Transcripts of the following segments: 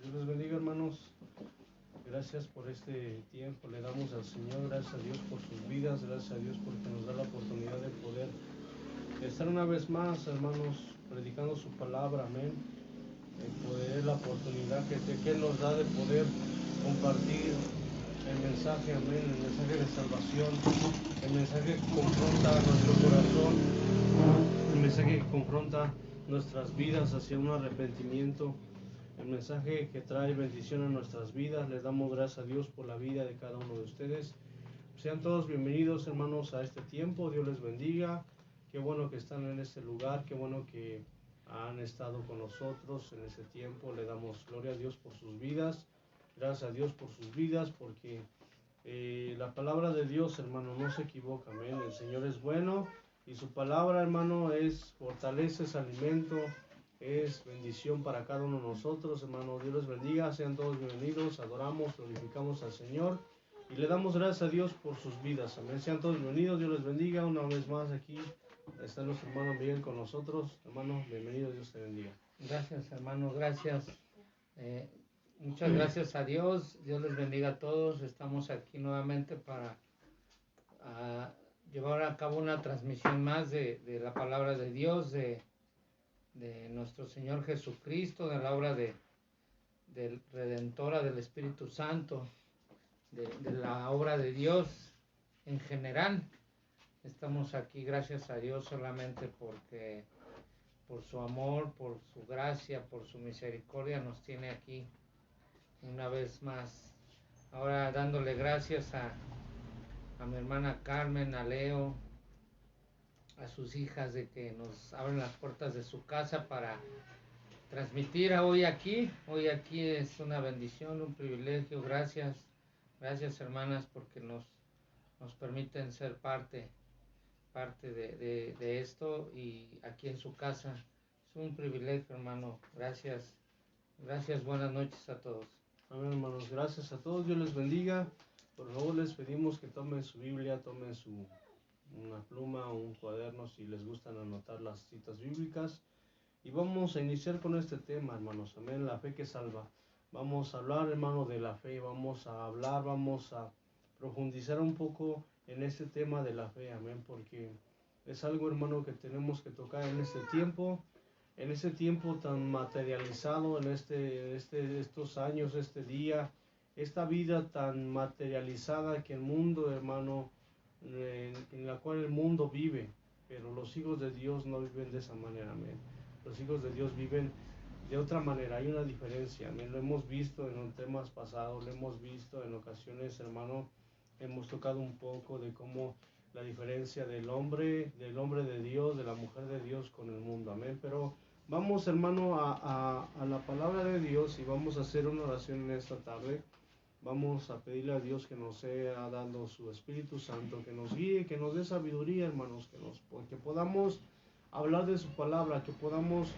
Dios les bendiga, hermanos. Gracias por este tiempo. Le damos al Señor, gracias a Dios por sus vidas, gracias a Dios porque nos da la oportunidad de poder estar una vez más, hermanos, predicando su palabra, amén. El poder, la oportunidad que Él nos da de poder compartir el mensaje, amén, el mensaje de salvación, el mensaje que confronta nuestro corazón, el mensaje que confronta nuestras vidas hacia un arrepentimiento, el mensaje que trae bendición a nuestras vidas. Les damos gracias a Dios por la vida de cada uno de ustedes. Sean todos bienvenidos, hermanos, a este tiempo. Dios les bendiga. Qué bueno que están en este lugar, qué bueno que han estado con nosotros en este tiempo. Le damos gloria a Dios por sus vidas. Gracias a Dios por sus vidas, porque la palabra de Dios, hermano, no se equivoca, amén. El Señor es bueno y su palabra, hermano, es fortaleza, es alimento, es bendición para cada uno de nosotros, hermano. Dios les bendiga, sean todos bienvenidos, adoramos, glorificamos al Señor y le damos gracias a Dios por sus vidas, amén. Sean todos bienvenidos, Dios les bendiga. Una vez más aquí está nuestro hermano Miguel con nosotros. Hermano, bienvenido, Dios te bendiga. Gracias, hermano, gracias. Muchas gracias a Dios. Dios les bendiga a todos. Estamos aquí nuevamente para llevar a cabo una transmisión más de la palabra de Dios, de nuestro Señor Jesucristo, de la obra de redentora del Espíritu Santo, de la obra de Dios en general. Estamos aquí, gracias a Dios, solamente porque por su amor, por su gracia, por su misericordia nos tiene aquí una vez más. Ahora dándole gracias a mi hermana Carmen, a Leo, a sus hijas, de que nos abren las puertas de su casa para transmitir hoy aquí. Hoy aquí es una bendición, un privilegio. Gracias hermanas, porque nos permiten ser parte de esto, y aquí en su casa es un privilegio, hermano. Gracias, buenas noches a todos. Amén, hermanos, gracias a todos, Dios les bendiga. Por favor, les pedimos que tomen su Biblia, tomen una pluma o un cuaderno si les gustan anotar las citas bíblicas. Y vamos a iniciar con este tema, hermanos, amén, la fe que salva. Vamos a hablar, hermano, de la fe, vamos a profundizar un poco en este tema de la fe, amén, porque es algo, hermano, que tenemos que tocar en este tiempo tan materializado, en estos años, este día, esta vida tan materializada que el mundo, hermano, en la cual el mundo vive, pero los hijos de Dios no viven de esa manera, amén. Los hijos de Dios viven de otra manera, hay una diferencia, amén. Lo hemos visto en temas pasados, lo hemos visto en ocasiones, hermano. Hemos tocado un poco de cómo la diferencia del hombre de Dios, de la mujer de Dios con el mundo, amén. Pero vamos, hermano, a la palabra de Dios y vamos a hacer una oración en esta tarde. Vamos a pedirle a Dios que nos sea dando su Espíritu Santo, que nos guíe, que nos dé sabiduría, hermanos, que podamos hablar de su palabra, que podamos,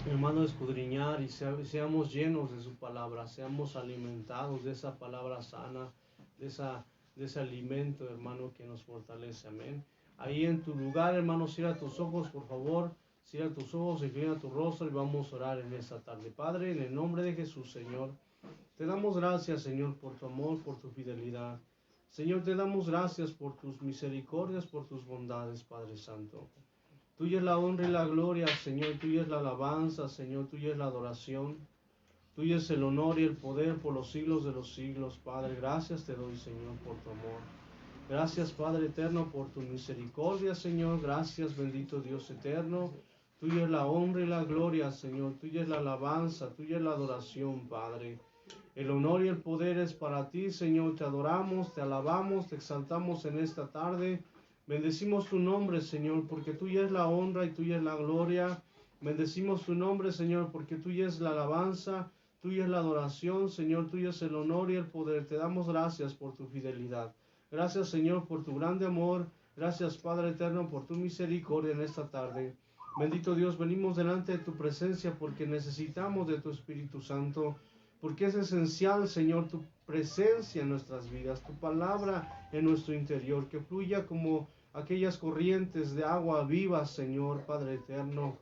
hermano, escudriñar y seamos llenos de su palabra, seamos alimentados de esa palabra sana, de ese alimento, hermano, que nos fortalece, amén. Ahí en tu lugar, hermano, cierra tus ojos, por favor, cierra tus ojos, inclina tu rostro y vamos a orar en esta tarde. Padre, en el nombre de Jesús, Señor, te damos gracias, Señor, por tu amor, por tu fidelidad. Señor, te damos gracias por tus misericordias, por tus bondades, Padre Santo. Tuya es la honra y la gloria, Señor, tuya es la alabanza, Señor, tuya es la adoración. Tuyo es el honor y el poder por los siglos de los siglos, Padre. Gracias te doy, Señor, por tu amor. Gracias, Padre eterno, por tu misericordia, Señor. Gracias, bendito Dios eterno. Tuya es la honra y la gloria, Señor. Tuya es la alabanza, tuya es la adoración, Padre. El honor y el poder es para ti, Señor. Te adoramos, te alabamos, te exaltamos en esta tarde. Bendecimos tu nombre, Señor, porque tuya es la honra y tuya es la gloria. Bendecimos tu nombre, Señor, porque tuya es la alabanza, tuya es la adoración, Señor, tuyo es el honor y el poder. Te damos gracias por tu fidelidad. Gracias, Señor, por tu grande amor. Gracias, Padre eterno, por tu misericordia en esta tarde. Bendito Dios, venimos delante de tu presencia porque necesitamos de tu Espíritu Santo, porque es esencial, Señor, tu presencia en nuestras vidas, tu palabra en nuestro interior, que fluya como aquellas corrientes de agua viva, Señor, Padre eterno,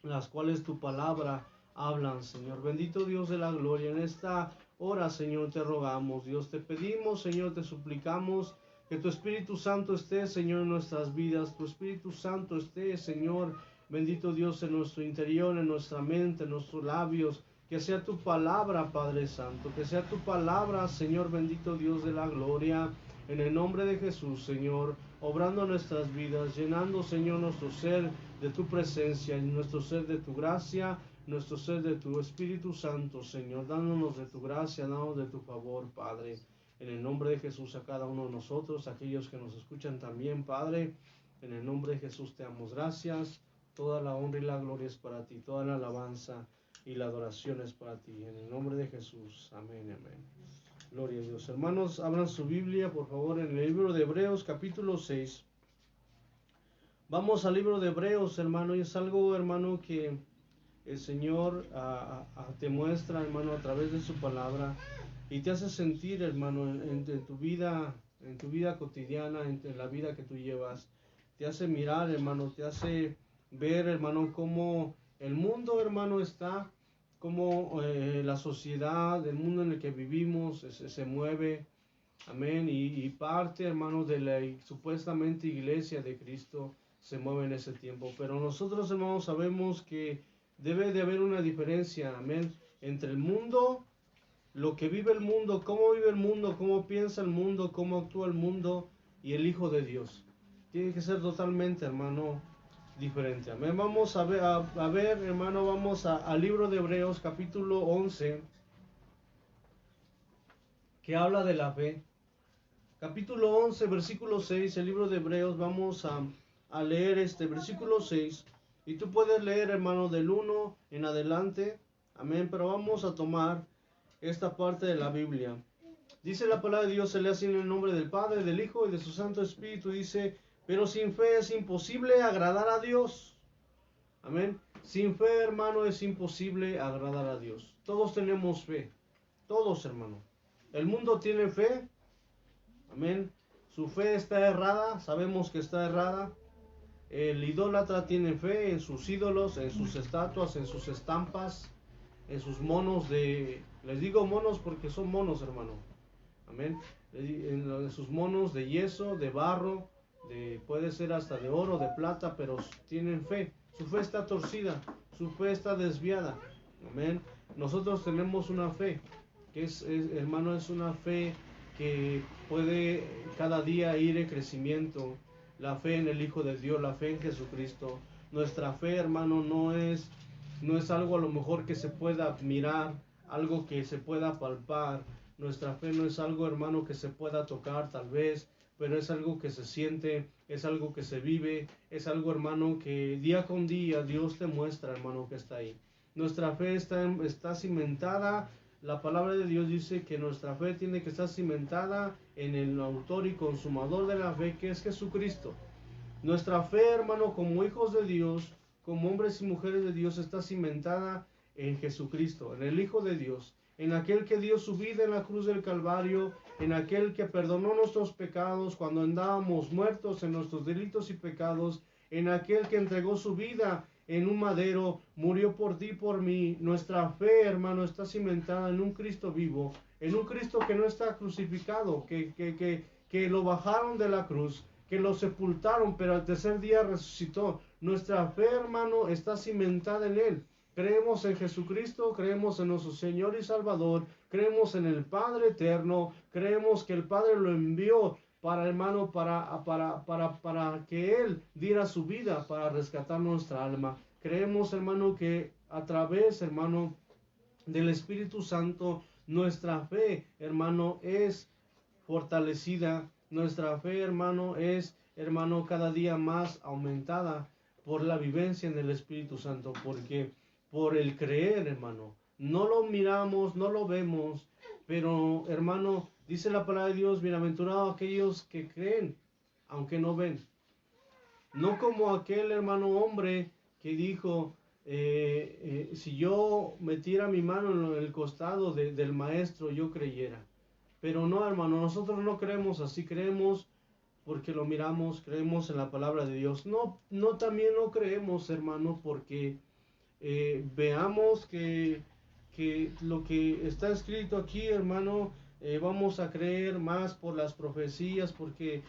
las cuales tu palabra hablan, Señor. Bendito Dios de la gloria, en esta hora, Señor, te rogamos, Dios, te pedimos, Señor, te suplicamos que tu Espíritu Santo esté, Señor, en nuestras vidas, tu Espíritu Santo esté, Señor, bendito Dios, en nuestro interior, en nuestra mente, en nuestros labios, que sea tu palabra, Padre Santo, que sea tu palabra, Señor, bendito Dios de la gloria, en el nombre de Jesús, Señor, obrando nuestras vidas, llenando, Señor, nuestro ser de tu presencia, y nuestro ser de tu gracia, nuestro ser de tu Espíritu Santo, Señor, dándonos de tu gracia, dándonos de tu favor, Padre. En el nombre de Jesús a cada uno de nosotros, aquellos que nos escuchan también, Padre, en el nombre de Jesús te damos gracias. Toda la honra y la gloria es para ti, toda la alabanza y la adoración es para ti. En el nombre de Jesús, amén, amén. Gloria a Dios. Hermanos, abran su Biblia, por favor, en el libro de Hebreos, capítulo 6. Vamos al libro de Hebreos, hermano, y es algo, hermano, que el Señor te muestra, hermano, a través de su palabra y te hace sentir, hermano, en tu vida cotidiana, en la vida que tú llevas. Te hace mirar, hermano, te hace ver, hermano, cómo el mundo, hermano, está, cómo la sociedad, el mundo en el que vivimos se mueve, amén, y parte, hermano, de la supuestamente iglesia de Cristo se mueve en ese tiempo. Pero nosotros, hermanos, sabemos que debe de haber una diferencia, amén, entre el mundo, lo que vive el mundo, cómo piensa el mundo, cómo actúa el mundo y el Hijo de Dios. Tiene que ser totalmente, hermano, diferente. Amén. Vamos a ver, hermano, vamos al libro de Hebreos, capítulo 11, que habla de la fe. Capítulo 11, versículo 6, el libro de Hebreos, vamos a leer este versículo 6. Y tú puedes leer, hermano, del 1 en adelante. Amén. Pero vamos a tomar esta parte de la Biblia. Dice la palabra de Dios, se lee así en el nombre del Padre, del Hijo y de su Santo Espíritu. Dice, pero sin fe es imposible agradar a Dios. Amén. Sin fe, hermano, es imposible agradar a Dios. Todos tenemos fe. Todos, hermano. El mundo tiene fe. Amén. Su fe está errada. Sabemos que está errada. El idólatra tiene fe en sus ídolos, en sus estatuas, en sus estampas, en sus monos les digo monos porque son monos, hermano. Amén. En sus monos de yeso, de barro, puede ser hasta de oro, de plata, pero tienen fe. Su fe está torcida, su fe está desviada. Amén. Nosotros tenemos una fe, que hermano, es una fe que puede cada día ir en crecimiento. La fe en el Hijo de Dios, la fe en Jesucristo. Nuestra fe, hermano, no es algo a lo mejor que se pueda mirar, algo que se pueda palpar. Nuestra fe no es algo, hermano, que se pueda tocar tal vez, pero es algo que se siente, es algo que se vive, es algo, hermano, que día con día Dios te muestra, hermano, que está ahí. Nuestra fe está cimentada. La palabra de Dios dice que nuestra fe tiene que estar cimentada en el autor y consumador de la fe, que es Jesucristo. Nuestra fe, hermano, como hijos de Dios, como hombres y mujeres de Dios, está cimentada en Jesucristo, en el Hijo de Dios, en aquel que dio su vida en la cruz del Calvario, en aquel que perdonó nuestros pecados cuando andábamos muertos en nuestros delitos y pecados, en aquel que entregó su vida en un madero, murió por ti y por mí. Nuestra fe, hermano, está cimentada en un Cristo vivo, en un Cristo que no está crucificado, que lo bajaron de la cruz, que lo sepultaron, pero al tercer día resucitó. Nuestra fe, hermano, está cimentada en Él. Creemos en Jesucristo, creemos en nuestro Señor y Salvador, creemos en el Padre eterno, creemos que el Padre lo envió para, hermano, para que Él diera su vida para rescatar nuestra alma. Creemos, hermano, que a través, hermano, del Espíritu Santo, nuestra fe, hermano, es fortalecida. Nuestra fe, hermano, es, hermano, cada día más aumentada por la vivencia en el Espíritu Santo, porque por el creer, hermano, no lo miramos, no lo vemos, pero, hermano, dice la palabra de Dios, bienaventurados aquellos que creen, aunque no ven. No como aquel, hermano, hombre que dijo, si yo metiera mi mano en el costado del maestro, yo creyera. Pero no, hermano, nosotros no creemos así, creemos porque lo miramos, creemos en la palabra de Dios. No, también no creemos, hermano, porque veamos que lo que está escrito aquí, hermano, vamos a creer más por las profecías, porque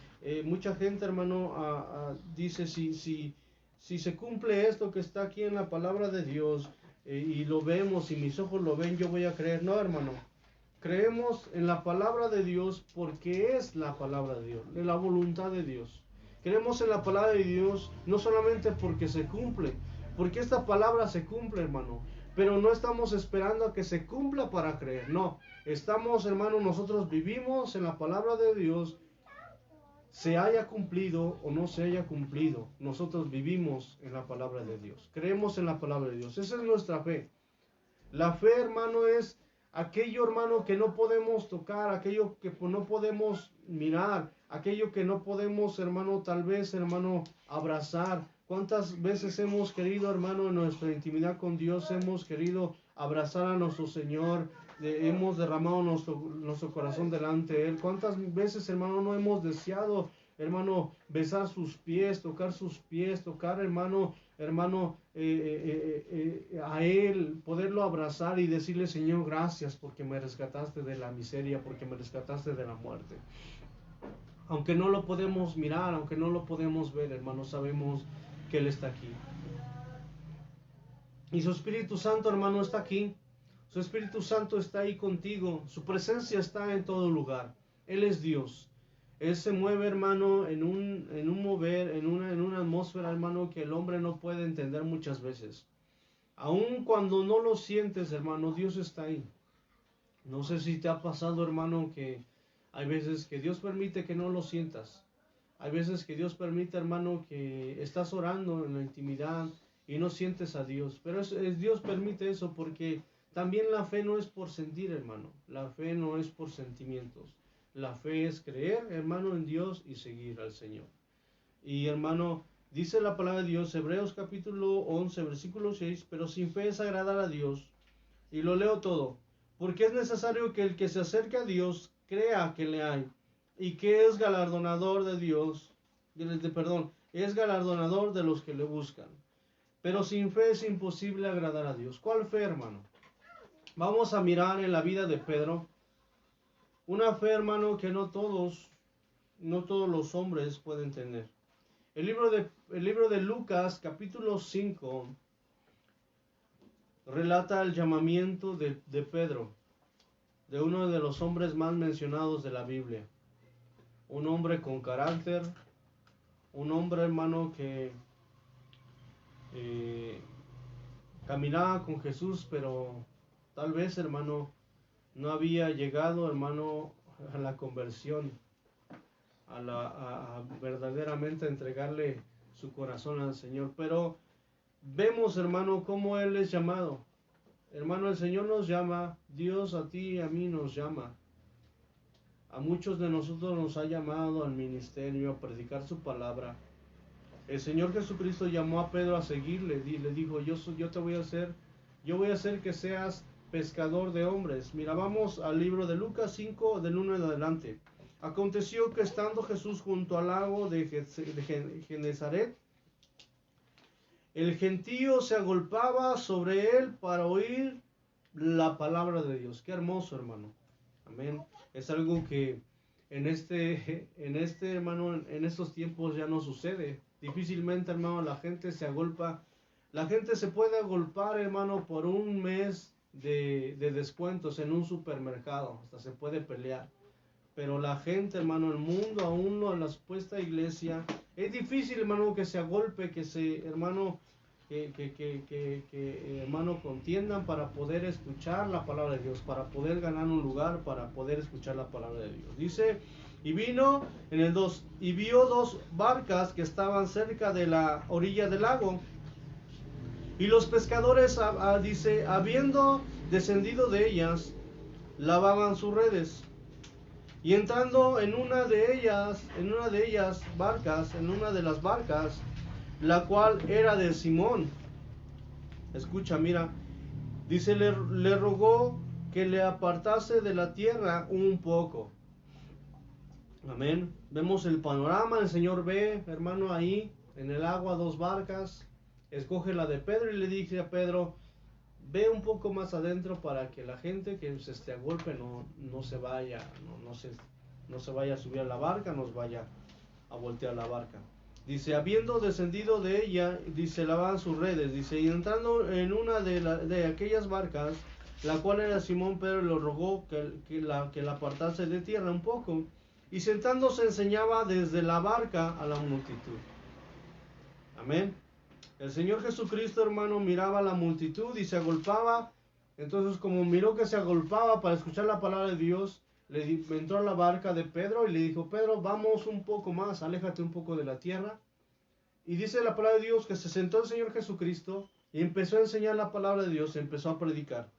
mucha gente, hermano, dice, si se cumple esto que está aquí en la palabra de Dios, y lo vemos, y mis ojos lo ven, yo voy a creer. No, hermano, creemos en la palabra de Dios porque es la palabra de Dios, de la voluntad de Dios. Creemos en la palabra de Dios no solamente porque se cumple, porque esta palabra se cumple, hermano, pero no estamos esperando a que se cumpla para creer. No, estamos, hermano, nosotros vivimos en la palabra de Dios, se haya cumplido o no se haya cumplido. Nosotros vivimos en la palabra de Dios, creemos en la palabra de Dios. Esa es nuestra fe. La fe, hermano, es aquello, hermano, que no podemos tocar, aquello que no podemos mirar, aquello que no podemos, hermano, tal vez, hermano, abrazar. ¿Cuántas veces hemos querido, hermano, en nuestra intimidad con Dios, hemos querido abrazar a nuestro Señor, hemos derramado nuestro corazón delante de Él? ¿Cuántas veces, hermano, no hemos deseado, hermano, besar sus pies, tocar, hermano, a Él, poderlo abrazar y decirle: Señor, gracias porque me rescataste de la miseria, porque me rescataste de la muerte? Aunque no lo podemos mirar, aunque no lo podemos ver, hermano, sabemos que Él está aquí. Y su Espíritu Santo, hermano, está aquí. Su Espíritu Santo está ahí contigo. Su presencia está en todo lugar. Él es Dios. Él se mueve, hermano, en un mover, en una atmósfera, hermano, que el hombre no puede entender muchas veces. Aun cuando no lo sientes, hermano, Dios está ahí. No sé si te ha pasado, hermano, que hay veces que Dios permite que no lo sientas. Hay veces que Dios permite, hermano, que estás orando en la intimidad y no sientes a Dios. Pero Dios permite eso porque también la fe no es por sentir, hermano. La fe no es por sentimientos. La fe es creer, hermano, en Dios y seguir al Señor. Y, hermano, dice la palabra de Dios, Hebreos capítulo 11, versículo 6, pero sin fe es agradar a Dios. Y lo leo todo. Porque es necesario que el que se acerque a Dios crea que le hay y que es galardonador de Dios, es galardonador de los que le buscan. Pero sin fe es imposible agradar a Dios. ¿Cuál fe, hermano? Vamos a mirar en la vida de Pedro. Una fe, hermano, que no todos los hombres pueden tener. El libro de Lucas, capítulo 5, relata el llamamiento de Pedro, de uno de los hombres más mencionados de la Biblia. Un hombre con carácter, un hombre, hermano, que caminaba con Jesús, pero tal vez, hermano, no había llegado, hermano, a la conversión, a verdaderamente entregarle su corazón al Señor. Pero vemos, hermano, cómo Él es llamado. Hermano, el Señor nos llama, Dios a ti y a mí nos llama. A muchos de nosotros nos ha llamado al ministerio, a predicar su palabra. El Señor Jesucristo llamó a Pedro a seguirle, le dijo: yo voy a hacer que seas pescador de hombres. Mira, vamos al libro de Lucas 5, del 1 en adelante. Aconteció que estando Jesús junto al lago de Genezaret, el gentío se agolpaba sobre él para oír la palabra de Dios. Qué hermoso, hermano. Amén. Es algo que en hermano, en estos tiempos ya no sucede. Difícilmente, hermano, la gente se agolpa. La gente se puede agolpar, hermano, por un mes de descuentos en un supermercado. Hasta se puede pelear. Pero la gente, hermano, el mundo, aún no en la supuesta iglesia, es difícil, hermano, que se agolpe, hermano, hermano, contiendan para poder escuchar la palabra de Dios, para poder ganar un lugar, para poder escuchar la palabra de Dios. Dice: y vino en el 2, y vio 2 barcas que estaban cerca de la orilla del lago. Y los pescadores, dice, habiendo descendido de ellas, lavaban sus redes. Y entrando en una de las barcas, la cual era de Simón. Escucha, mira. Dice, le rogó que le apartase de la tierra un poco. Amén. Vemos el panorama. El Señor ve, hermano, ahí en el agua 2 barcas. escoge la de Pedro y le dice a Pedro, ve un poco más adentro para que la gente que se esté a golpe no se vaya, no se vaya a subir a la barca, nos vaya a voltear la barca. Dice, habiendo descendido de ella, dice, lavaban sus redes, dice, y entrando en una de aquellas barcas, la cual era Simón, Pedro le rogó que la apartase de tierra un poco, y sentándose enseñaba desde la barca a la multitud. Amén. El Señor Jesucristo, hermano, miraba a la multitud y se agolpaba. Entonces, como miró que se agolpaba para escuchar la palabra de Dios, entró a la barca de Pedro y le dijo, Pedro, vamos un poco más, aléjate un poco de la tierra. Y dice la palabra de Dios que se sentó el Señor Jesucristo y empezó a enseñar la palabra de Dios, empezó a predicar.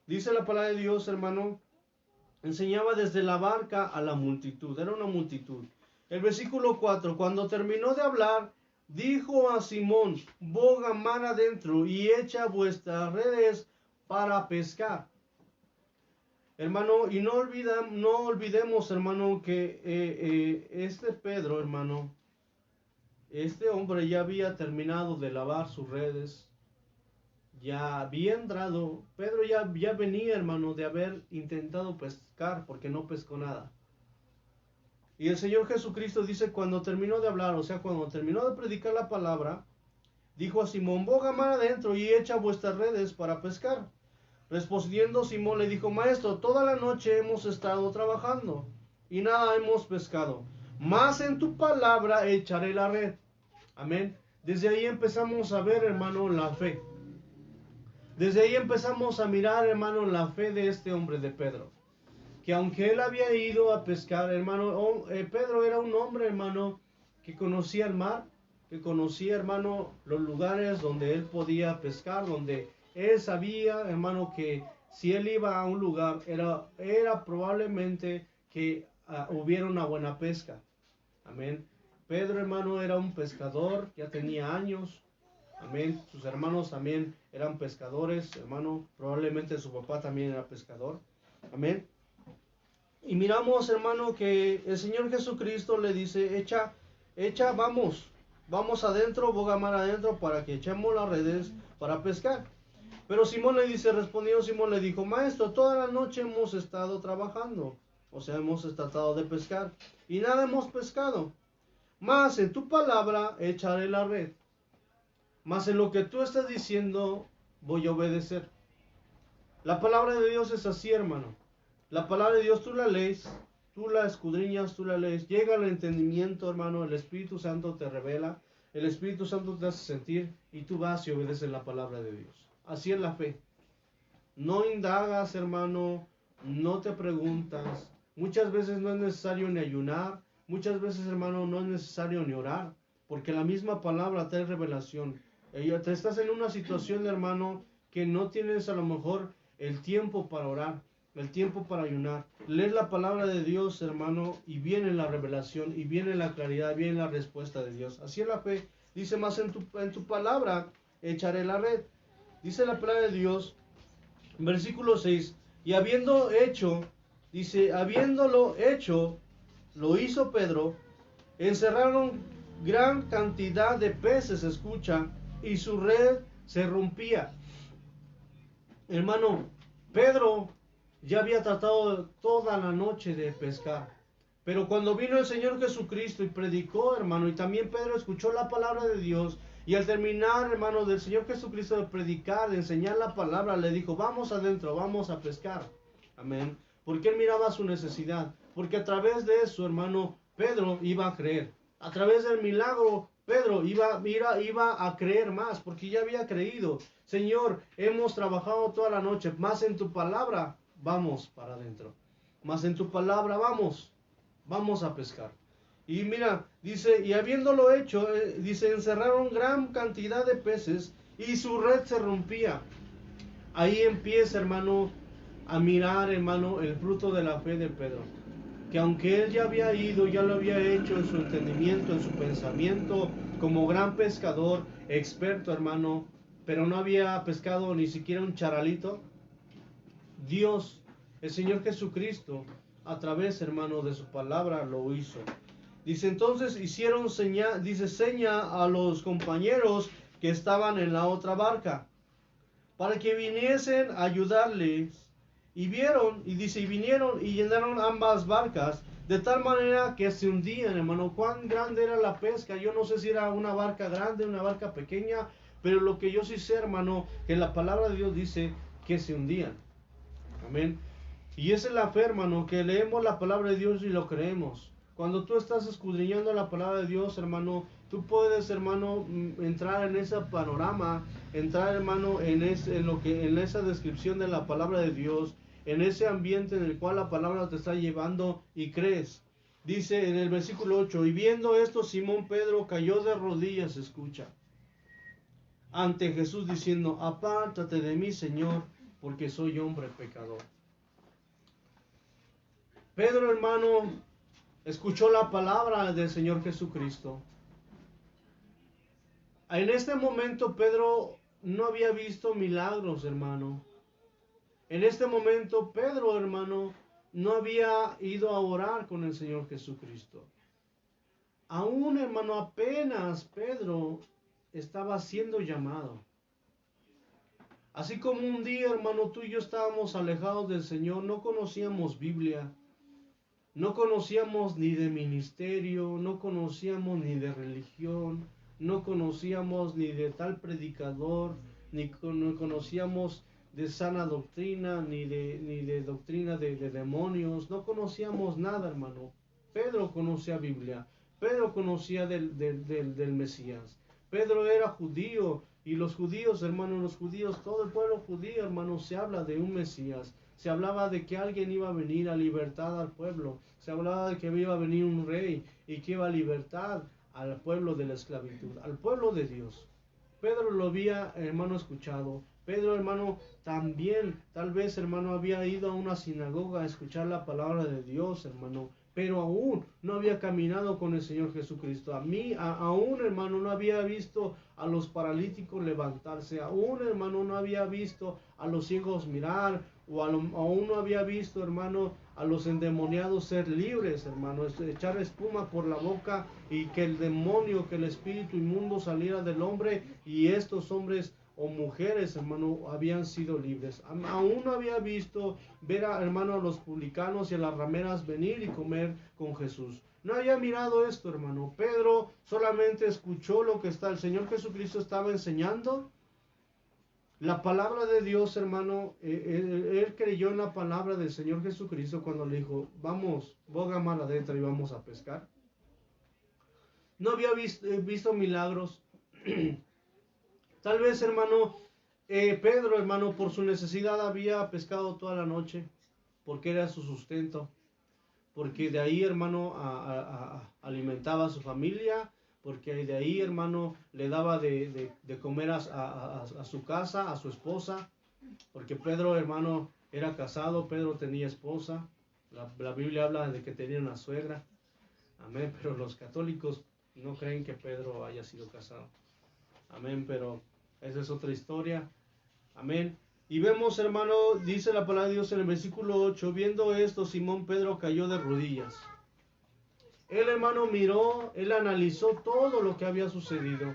Dice la palabra de Dios, hermano, enseñaba desde la barca a la multitud, era una multitud. El versículo 4, cuando terminó de hablar, dijo a Simón, boga mar adentro y echa vuestras redes para pescar. Hermano, y no olvidemos, hermano, que este Pedro, hermano, este hombre ya había terminado de lavar sus redes, ya había entrado, Pedro ya venía, hermano, de haber intentado pescar porque no pescó nada. Y el Señor Jesucristo dice, cuando terminó de hablar, o sea, cuando terminó de predicar la palabra, dijo a Simón, boga mar adentro y echa vuestras redes para pescar. Respondiendo Simón le dijo, maestro, toda la noche hemos estado trabajando y nada hemos pescado, mas en tu palabra echaré la red. Amén. Desde ahí empezamos a ver, hermano, la fe. Desde ahí empezamos a mirar, hermano, la fe de este hombre de Pedro. Que aunque él había ido a pescar, hermano, Pedro era un hombre, hermano, que conocía el mar, que conocía, hermano, los lugares donde él podía pescar, donde él sabía, hermano, que si él iba a un lugar, era probablemente que hubiera una buena pesca. Amén. Pedro, hermano, era un pescador, ya tenía años. Amén. Sus hermanos también eran pescadores, hermano. Probablemente su papá también era pescador. Amén. Y miramos, hermano, que el Señor Jesucristo le dice, echa, vamos adentro, boga mar adentro, para que echemos las redes para pescar. Pero Simón le dice, respondió Simón, le dijo, maestro, toda la noche hemos estado trabajando, o sea, hemos tratado de pescar, y nada hemos pescado. Mas en tu palabra echaré la red. Mas en lo que tú estás diciendo, voy a obedecer. La palabra de Dios es así, hermano. La palabra de Dios tú la lees, tú la escudriñas, tú la lees, llega al entendimiento, hermano, el Espíritu Santo te revela, el Espíritu Santo te hace sentir y tú vas y obedeces la palabra de Dios. Así es la fe. No indagas, hermano, no te preguntas. Muchas veces no es necesario ni ayunar, muchas veces, hermano, no es necesario ni orar, porque la misma palabra trae revelación. Te estás en una situación, hermano, que no tienes a lo mejor el tiempo para orar, el tiempo para ayunar. Lees la palabra de Dios, hermano, y viene la revelación, y viene la claridad, viene la respuesta de Dios. Así es la fe. Dice, más en tu palabra echaré la red. Dice la palabra de Dios, versículo 6, y habiéndolo hecho, lo hizo Pedro, encerraron gran cantidad de peces, escucha, y su red se rompía. Hermano, Pedro ya había tratado toda la noche de pescar, pero cuando vino el Señor Jesucristo y predicó, hermano, y también Pedro escuchó la palabra de Dios, y al terminar, hermano, del Señor Jesucristo de predicar, de enseñar la palabra, le dijo, vamos adentro, vamos a pescar. Amén. Porque él miraba su necesidad, porque a través de eso, hermano, Pedro iba a creer. A través del milagro, Pedro iba a creer más, porque ya había creído. Señor, hemos trabajado toda la noche, más en tu palabra, vamos para adentro. Más en tu palabra, vamos a pescar. Y mira, dice, y habiéndolo hecho, dice, encerraron gran cantidad de peces y su red se rompía. Ahí empieza, hermano, a mirar, hermano, el fruto de la fe de Pedro. Que aunque él ya había ido, ya lo había hecho en su entendimiento, en su pensamiento, como gran pescador, experto, hermano, pero no había pescado ni siquiera un charalito. Dios, el Señor Jesucristo, a través, hermano, de su palabra lo hizo. Dice, entonces hicieron seña a los compañeros que estaban en la otra barca, para que viniesen a ayudarles. Y vinieron y llenaron ambas barcas, de tal manera que se hundían, hermano. Cuán grande era la pesca. Yo no sé si era una barca grande, una barca pequeña, pero lo que yo sí sé, hermano, que la palabra de Dios dice que se hundían. Amén. Y esa es la fe, hermano, que leemos la palabra de Dios y lo creemos. Cuando tú estás escudriñando la palabra de Dios, hermano, tú puedes, hermano, entrar en ese panorama, entrar, hermano, en esa descripción de la palabra de Dios, en ese ambiente en el cual la palabra te está llevando y crees. Dice en el versículo 8, y viendo esto, Simón Pedro cayó de rodillas, escucha, ante Jesús diciendo, apártate de mí, Señor, porque soy hombre pecador. Pedro, hermano, escuchó la palabra del Señor Jesucristo. En este momento Pedro no había visto milagros, hermano. En este momento Pedro, hermano, no había ido a orar con el Señor Jesucristo. Aún, hermano, apenas Pedro estaba siendo llamado. Así como un día, hermano, tú y yo estábamos alejados del Señor, no conocíamos Biblia, no conocíamos ni de ministerio, no conocíamos ni de religión, no conocíamos ni de tal predicador, ni conocíamos de sana doctrina, ni de doctrina de demonios, no conocíamos nada, hermano. Pedro conocía Biblia, Pedro conocía del Mesías. Pedro era judío, y los judíos, hermano, todo el pueblo judío, hermano, se habla de un Mesías. Se hablaba de que alguien iba a venir a libertad al pueblo. Se hablaba de que iba a venir un rey y que iba a libertad al pueblo de la esclavitud, al pueblo de Dios. Pedro lo había, hermano, escuchado. Pedro, hermano, también, tal vez, hermano, había ido a una sinagoga a escuchar la palabra de Dios, hermano, pero aún no había caminado con el Señor Jesucristo. Aún, hermano, no había visto a los paralíticos levantarse. Aún, hermano, no había visto a los ciegos mirar. Aún no había visto, hermano, a los endemoniados ser libres, hermano, echar espuma por la boca y que el demonio, que el espíritu inmundo saliera del hombre y estos hombres o mujeres, hermano, habían sido libres. Aún no había visto ver, hermano, a los publicanos y a las rameras venir y comer con Jesús. No había mirado esto, hermano. Pedro solamente escuchó lo que el Señor Jesucristo estaba enseñando. La palabra de Dios, hermano, él creyó en la palabra del Señor Jesucristo cuando le dijo, vamos, boga mar adentro y vamos a pescar. No había visto milagros. Tal vez, hermano, Pedro, hermano, por su necesidad había pescado toda la noche, porque era su sustento, porque de ahí, hermano, alimentaba a su familia, porque de ahí, hermano, le daba de comer a su casa, a su esposa, porque Pedro, hermano, era casado, Pedro tenía esposa, la Biblia habla de que tenía una suegra, amén, pero los católicos no creen que Pedro haya sido casado, amén, pero esa es otra historia, amén. Y vemos, hermano, dice la palabra de Dios en el versículo 8, viendo esto, Simón Pedro cayó de rodillas. Él, hermano, miró, él analizó todo lo que había sucedido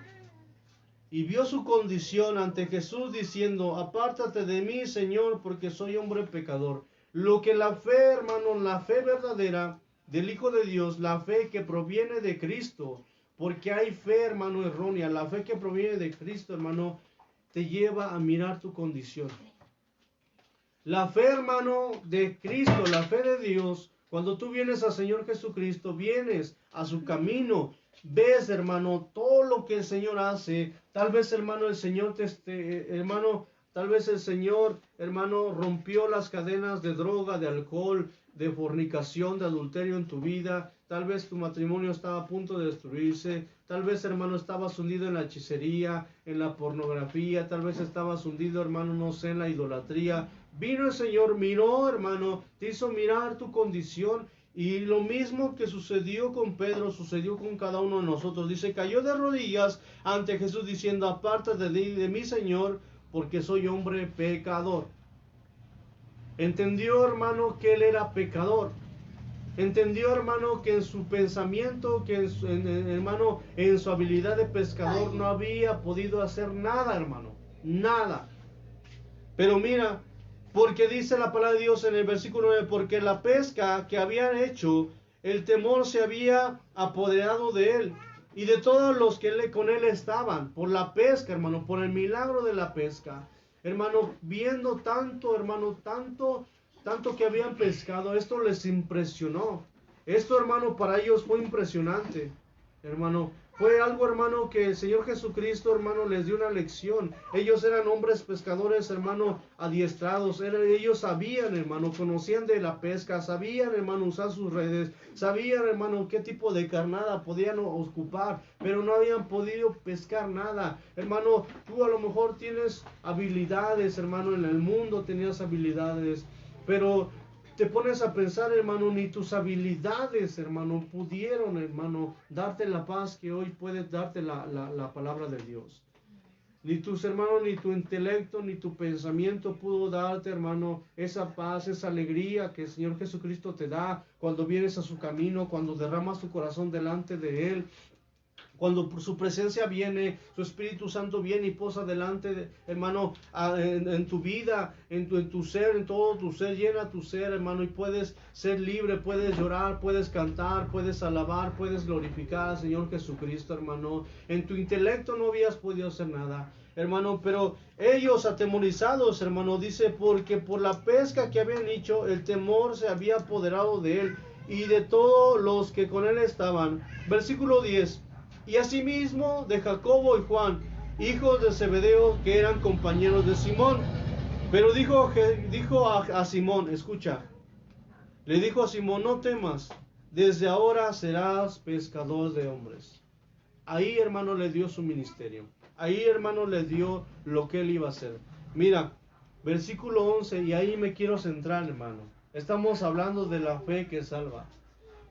y vio su condición ante Jesús diciendo, apártate de mí, Señor, porque soy hombre pecador. Lo que la fe, hermano, la fe verdadera del Hijo de Dios, la fe que proviene de Cristo, porque hay fe, hermano, errónea, la fe que proviene de Cristo, hermano, te lleva a mirar tu condición. La fe, hermano, de Cristo, la fe de Dios, cuando tú vienes al Señor Jesucristo, vienes a su camino, ves, hermano, todo lo que el Señor hace. Tal vez, hermano, el Señor tal vez el Señor, hermano, rompió las cadenas de droga, de alcohol, de fornicación, de adulterio en tu vida. Tal vez tu matrimonio estaba a punto de destruirse. Tal vez, hermano, estabas hundido en la hechicería, en la pornografía. Tal vez estabas hundido, hermano, no sé, en la idolatría. Vino el Señor, miró, hermano, te hizo mirar tu condición. Y lo mismo que sucedió con Pedro, sucedió con cada uno de nosotros. Dice, cayó de rodillas ante Jesús diciendo, apártate de mí, Señor, porque soy hombre pecador. Entendió, hermano, que él era pecador. Entendió, hermano, que en su pensamiento, que hermano, en su habilidad de pescador no había podido hacer nada, hermano. Nada. Pero mira, porque dice la palabra de Dios en el versículo 9, porque la pesca que habían hecho, el temor se había apoderado de él y de todos los que con él estaban, por la pesca, hermano, por el milagro de la pesca. Hermano, viendo tanto, hermano, tanto que habían pescado, esto les impresionó. Esto, hermano, para ellos fue impresionante, hermano. Fue algo, hermano, que el Señor Jesucristo, hermano, les dio una lección. Ellos eran hombres pescadores, hermano, adiestrados. Ellos sabían, hermano, conocían de la pesca, sabían, hermano, usar sus redes, sabían, hermano, qué tipo de carnada podían ocupar, pero no habían podido pescar nada. Hermano, tú a lo mejor tienes habilidades, hermano, en el mundo tenías habilidades, pero te pones a pensar, hermano, ni tus habilidades, hermano, pudieron, hermano, darte la paz que hoy puede darte la palabra de Dios. Ni tus hermanos, ni tu intelecto, ni tu pensamiento pudo darte, hermano, esa paz, esa alegría que el Señor Jesucristo te da cuando vienes a su camino, cuando derramas tu corazón delante de Él. Cuando por su presencia viene, su Espíritu Santo viene y posa delante, hermano, en tu vida, en tu ser, en todo tu ser, llena tu ser, hermano, y puedes ser libre, puedes llorar, puedes cantar, puedes alabar, puedes glorificar al Señor Jesucristo, hermano. En tu intelecto no habías podido hacer nada, hermano, pero ellos atemorizados, hermano, dice, porque por la pesca que habían hecho, el temor se había apoderado de él y de todos los que con él estaban. Versículo 10. Y asimismo de Jacobo y Juan, hijos de Zebedeo, que eran compañeros de Simón. Pero dijo a Simón, escucha, le dijo a Simón, no temas, desde ahora serás pescador de hombres. Ahí, hermano, le dio su ministerio. Ahí, hermano, le dio lo que él iba a hacer. Mira, versículo 11, y ahí me quiero centrar, hermano. Estamos hablando de la fe que salva.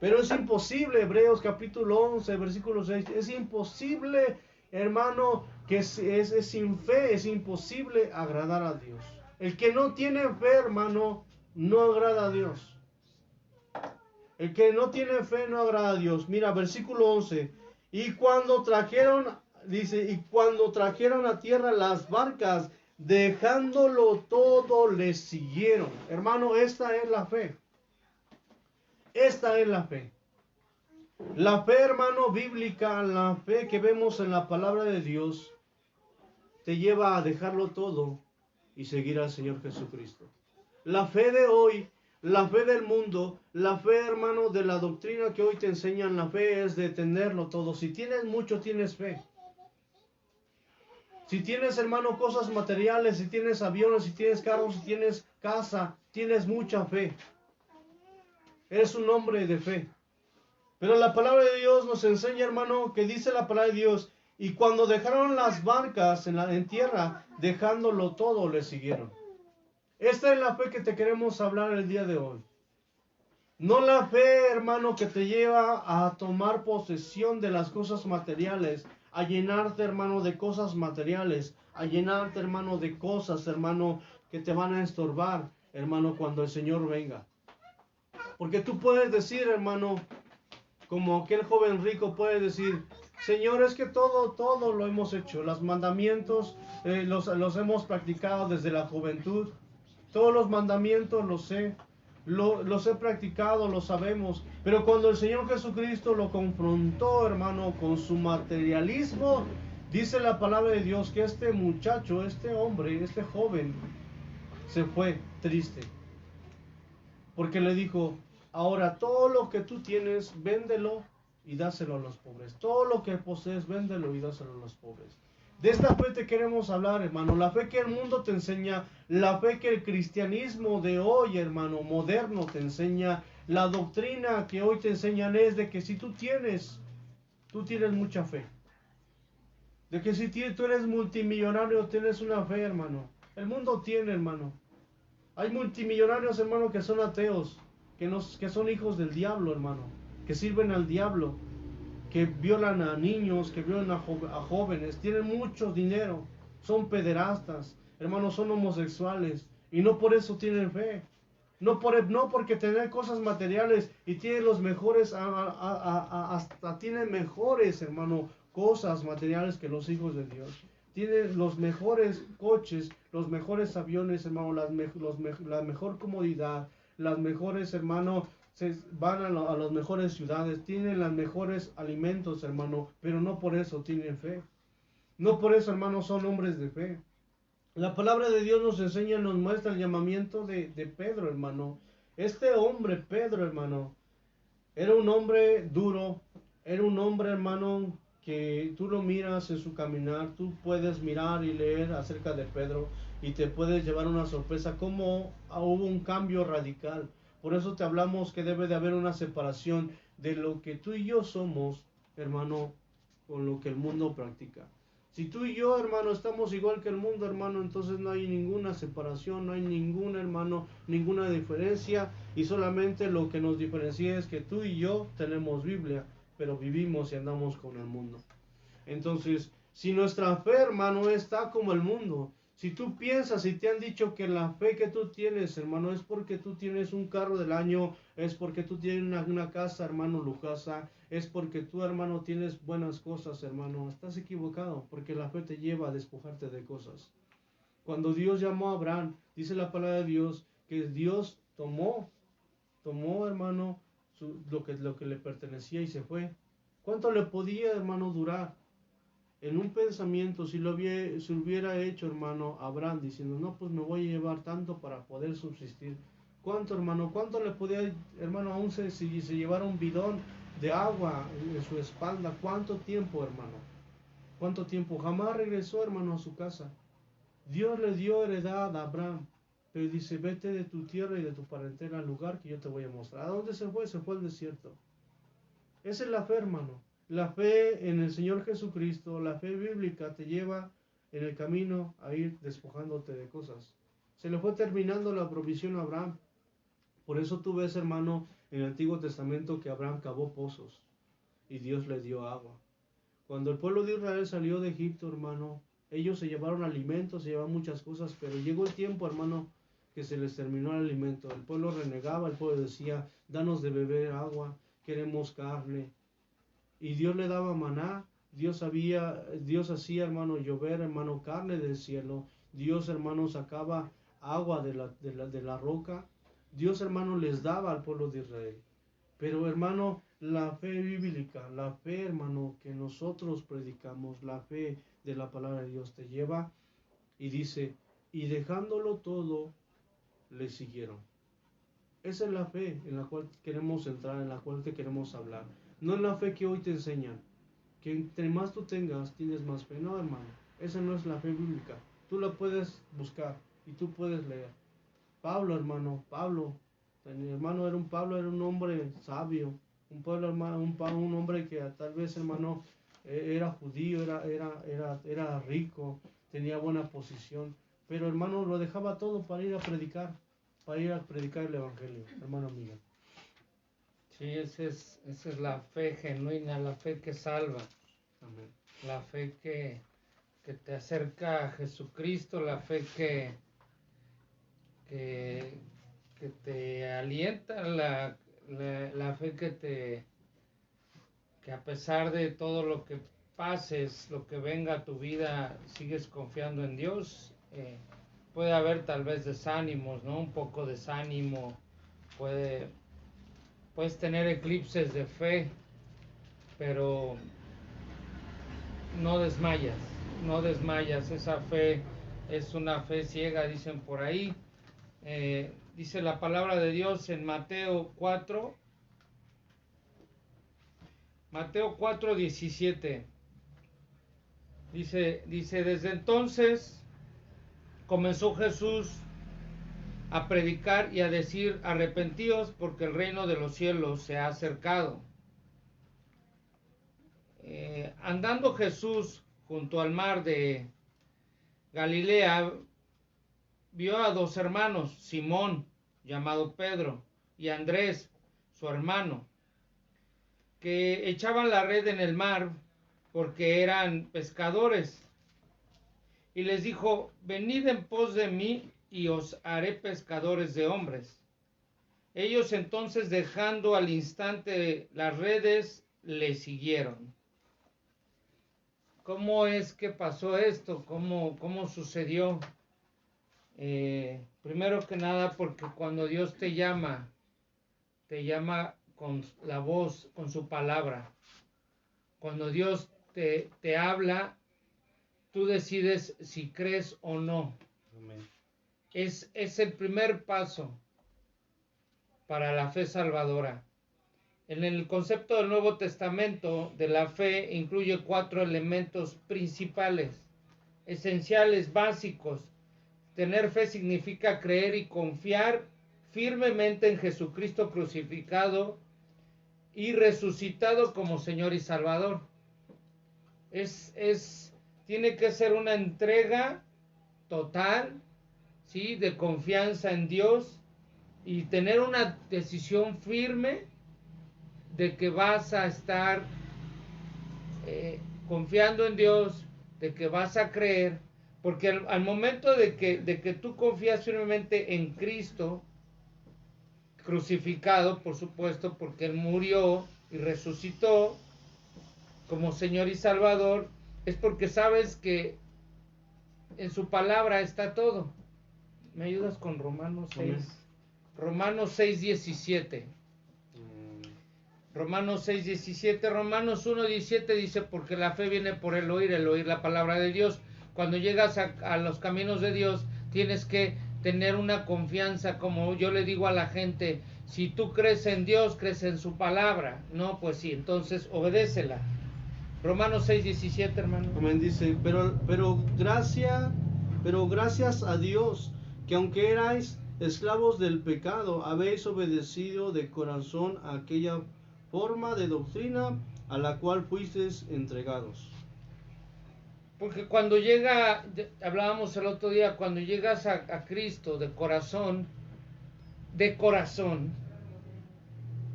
Pero es imposible, Hebreos capítulo 11, versículo 6, es imposible, hermano, que es sin fe, es imposible agradar a Dios. El que no tiene fe, hermano, no agrada a Dios. El que no tiene fe no agrada a Dios. Mira, versículo 11, y cuando trajeron, dice, y cuando trajeron a tierra las barcas, dejándolo todo, les siguieron. Hermano, esta es la fe. Esta es la fe. La fe, hermano, bíblica, la fe que vemos en la palabra de Dios, te lleva a dejarlo todo y seguir al Señor Jesucristo. La fe de hoy, la fe del mundo, la fe, hermano, de la doctrina que hoy te enseñan, la fe es de tenerlo todo. Si tienes mucho, tienes fe. Si tienes, hermano, cosas materiales, si tienes aviones, si tienes carros, si tienes casa, tienes mucha fe. Eres un hombre de fe. Pero la palabra de Dios nos enseña, hermano, que dice la palabra de Dios, y cuando dejaron las barcas en tierra, dejándolo todo, le siguieron. Esta es la fe que te queremos hablar el día de hoy. No la fe, hermano, que te lleva a tomar posesión de las cosas materiales, a llenarte, hermano, de cosas materiales, a llenarte, hermano, de cosas, hermano, que te van a estorbar, hermano, cuando el Señor venga. Porque tú puedes decir, hermano, como aquel joven rico puede decir, Señor, es que todo lo hemos hecho. Los mandamientos los hemos practicado desde la juventud. Todos los mandamientos los he practicado, los sabemos. Pero cuando el Señor Jesucristo lo confrontó, hermano, con su materialismo, dice la palabra de Dios que este muchacho, este hombre, este joven, se fue triste. Porque le dijo, ahora todo lo que tú tienes, véndelo y dáselo a los pobres. Todo lo que posees, véndelo y dáselo a los pobres. De esta fe te queremos hablar, hermano. La fe que el mundo te enseña, la fe que el cristianismo de hoy, hermano, moderno te enseña, la doctrina que hoy te enseñan es de que si tú tienes mucha fe. De que si tú eres multimillonario, tienes una fe, hermano. El mundo tiene, hermano. Hay multimillonarios, hermano, que son ateos, que son hijos del diablo, hermano, que sirven al diablo, que violan a niños, que violan a jóvenes, tienen mucho dinero, son pederastas, hermano, son homosexuales, y no por eso tienen fe. No porque tener cosas materiales y tiene los mejores, hasta tiene mejores, hermano, cosas materiales que los hijos de Dios. Tiene los mejores coches, los mejores aviones, hermano, la mejor comodidad, las mejores, hermano, van a las mejores ciudades, tienen los mejores alimentos, hermano, pero no por eso tienen fe. No por eso, hermano, son hombres de fe. La palabra de Dios nos enseña, nos muestra el llamamiento de Pedro, hermano. Este hombre, Pedro, hermano, era un hombre duro, era un hombre, hermano, que tú lo miras en su caminar, tú puedes mirar y leer acerca de Pedro y te puedes llevar una sorpresa como hubo un cambio radical. Por eso te hablamos que debe de haber una separación de lo que tú y yo somos, hermano, con lo que el mundo practica. Si tú y yo, hermano, estamos igual que el mundo, hermano, entonces no hay ninguna separación, no hay ningún, hermano, ninguna diferencia, y solamente lo que nos diferencia es que tú y yo tenemos Biblia, pero vivimos y andamos con el mundo. Entonces, si nuestra fe, hermano, está como el mundo, si tú piensas y te han dicho que la fe que tú tienes, hermano, es porque tú tienes un carro del año, es porque tú tienes una casa, hermano, lujosa, es porque tú, hermano, tienes buenas cosas, hermano, estás equivocado, porque la fe te lleva a despojarte de cosas. Cuando Dios llamó a Abraham, dice la palabra de Dios, que Dios tomó, hermano, lo que le pertenecía y se fue. ¿Cuánto le podía, hermano, durar? En un pensamiento, si hubiera hecho, hermano, Abraham, diciendo, no, pues me voy a llevar tanto para poder subsistir. ¿Cuánto, hermano? ¿Cuánto le podía, hermano, aún si se llevara un bidón de agua en su espalda? ¿Cuánto tiempo, hermano? ¿Cuánto tiempo? Jamás regresó, hermano, a su casa. Dios le dio heredad a Abraham, pero dice, vete de tu tierra y de tu parentela al lugar que yo te voy a mostrar. ¿A dónde se fue? Se fue al desierto. Esa es la fe, hermano. La fe en el Señor Jesucristo, la fe bíblica te lleva en el camino a ir despojándote de cosas. Se le fue terminando la provisión a Abraham. Por eso tú ves, hermano, en el Antiguo Testamento que Abraham cavó pozos y Dios le dio agua. Cuando el pueblo de Israel salió de Egipto, hermano, ellos se llevaron alimentos, se llevaron muchas cosas, pero llegó el tiempo, hermano, que se les terminó el alimento. El pueblo renegaba, el pueblo decía, danos de beber agua, queremos carne. Y Dios le daba maná, Dios hacía, hermano, llover, hermano, carne del cielo. Dios, hermano, sacaba agua de la roca. Dios, hermano, les daba al pueblo de Israel. Pero, hermano, la fe bíblica, la fe, hermano, que nosotros predicamos, la fe de la palabra de Dios te lleva y dice, y dejándolo todo, le siguieron. Esa es la fe en la cual queremos entrar, en la cual te queremos hablar. No es la fe que hoy te enseñan, que entre más tú tengas, tienes más fe. No, hermano, esa no es la fe bíblica. Tú la puedes buscar y tú puedes leer. Pablo, hermano, mi hermano Pablo era un hombre sabio, un hombre que tal vez, hermano, era judío, era rico, tenía buena posición, pero, hermano, lo dejaba todo para ir a predicar el evangelio, hermano mío. Sí, esa es la fe genuina, la fe que salva. Amén. La fe que te acerca a Jesucristo, la fe que te alienta, la fe que a pesar de todo lo que pases, lo que venga a tu vida, sigues confiando en Dios. Puede haber tal vez desánimos, ¿no? Un poco de desánimo, puedes tener eclipses de fe, pero no desmayas, esa fe es una fe ciega, dicen por ahí. Dice la palabra de Dios en Mateo 4:17. Dice, desde entonces comenzó Jesús a predicar y a decir, arrepentíos porque el reino de los cielos se ha acercado. Andando Jesús junto al mar de Galilea, vio a dos hermanos, Simón, llamado Pedro, y Andrés, su hermano, que echaban la red en el mar porque eran pescadores. Y les dijo, venid en pos de mí y os haré pescadores de hombres. Ellos entonces, dejando al instante las redes, le siguieron. ¿Cómo es que pasó esto? ¿Cómo sucedió? Primero que nada, porque cuando Dios te llama con la voz, con su palabra. Cuando Dios te habla, tú decides si crees o no. Amén. Es el primer paso para la fe salvadora. En el concepto del Nuevo Testamento de la fe incluye 4 elementos principales, esenciales, básicos. Tener fe significa creer y confiar firmemente en Jesucristo crucificado y resucitado como Señor y Salvador. Tiene que ser una entrega total, ¿sí?, de confianza en Dios y tener una decisión firme de que vas a estar confiando en Dios, de que vas a creer, porque al momento de que tú confías firmemente en Cristo, crucificado, por supuesto, porque Él murió y resucitó como Señor y Salvador, es porque sabes que en su palabra está todo. ¿Me ayudas con Romanos 6? Amén. Romanos 6, 17. Romanos 6, 17. Romanos 1, 17 dice, porque la fe viene por el oír la palabra de Dios. Cuando llegas a los caminos de Dios, tienes que tener una confianza, como yo le digo a la gente, si tú crees en Dios, crees en su palabra. No, pues sí, entonces obedécela. Romanos 6, 17, hermano. Amén, dice, pero gracias a Dios, que aunque erais esclavos del pecado, habéis obedecido de corazón a aquella forma de doctrina a la cual fuisteis entregados. Porque hablábamos el otro día, cuando llegas a Cristo de corazón,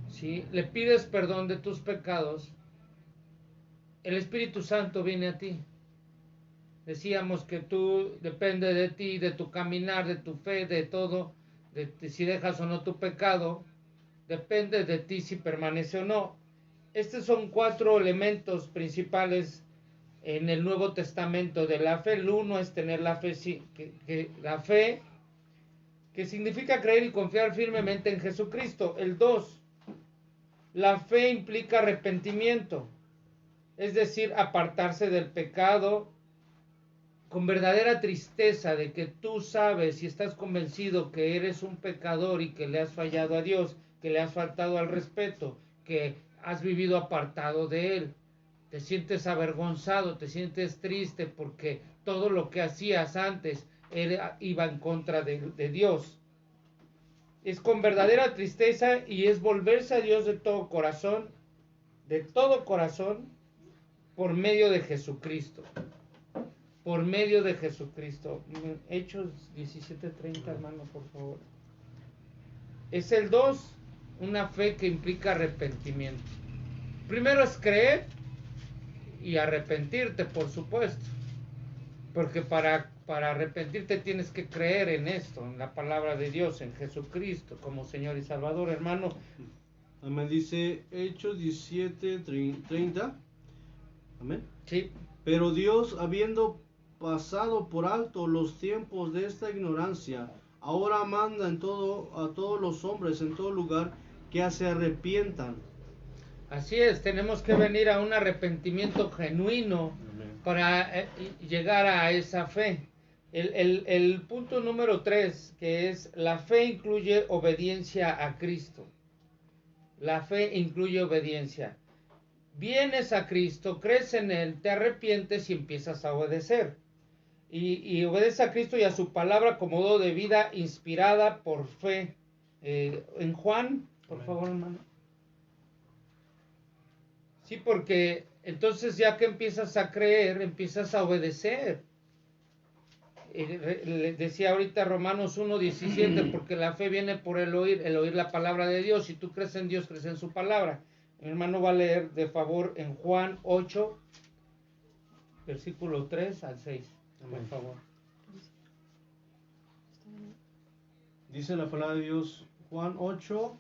¿sí?, le pides perdón de tus pecados, el Espíritu Santo viene a ti. Decíamos que tú, depende de ti, de tu caminar, de tu fe, de todo, de si dejas o no tu pecado, depende de ti si permanece o no. Estos son 4 elementos principales en el Nuevo Testamento de la fe. El uno es tener la fe, la fe, que significa creer y confiar firmemente en Jesucristo. El 2, la fe implica arrepentimiento, es decir, apartarse del pecado con verdadera tristeza de que tú sabes y estás convencido que eres un pecador y que le has fallado a Dios, que le has faltado al respeto, que has vivido apartado de Él. Te sientes avergonzado, te sientes triste porque todo lo que hacías antes iba en contra de Dios. Es con verdadera tristeza y es volverse a Dios de todo corazón, por medio de Jesucristo. Por medio de Jesucristo. Hechos 17:30, hermano, por favor. Es el 2, una fe que implica arrepentimiento. Primero es creer y arrepentirte, por supuesto. Porque para arrepentirte tienes que creer en esto, en la palabra de Dios, en Jesucristo, como Señor y Salvador, hermano. Amén, dice Hechos 17:30. Amén. Sí. Pero Dios, habiendo pasado por alto los tiempos de esta ignorancia, ahora manda a todos los hombres en todo lugar que se arrepientan. Así es, tenemos que venir a un arrepentimiento genuino. Amén. Para llegar a esa fe. El punto número 3, que es la fe incluye obediencia a Cristo. La fe incluye obediencia. Vienes a Cristo, crees en Él, te arrepientes y empiezas a obedecer. Y obedeces a Cristo y a su palabra como modo de vida inspirada por fe. En Juan, por Amén. Favor, hermano. Sí, porque entonces ya que empiezas a creer, empiezas a obedecer. Le decía ahorita Romanos 1:17, porque la fe viene por el oír la palabra de Dios. Si tú crees en Dios, crees en su palabra. Mi hermano va a leer de favor en Juan 8, versículo 3 al 6. Por favor. Dice la palabra de Dios, Juan 8,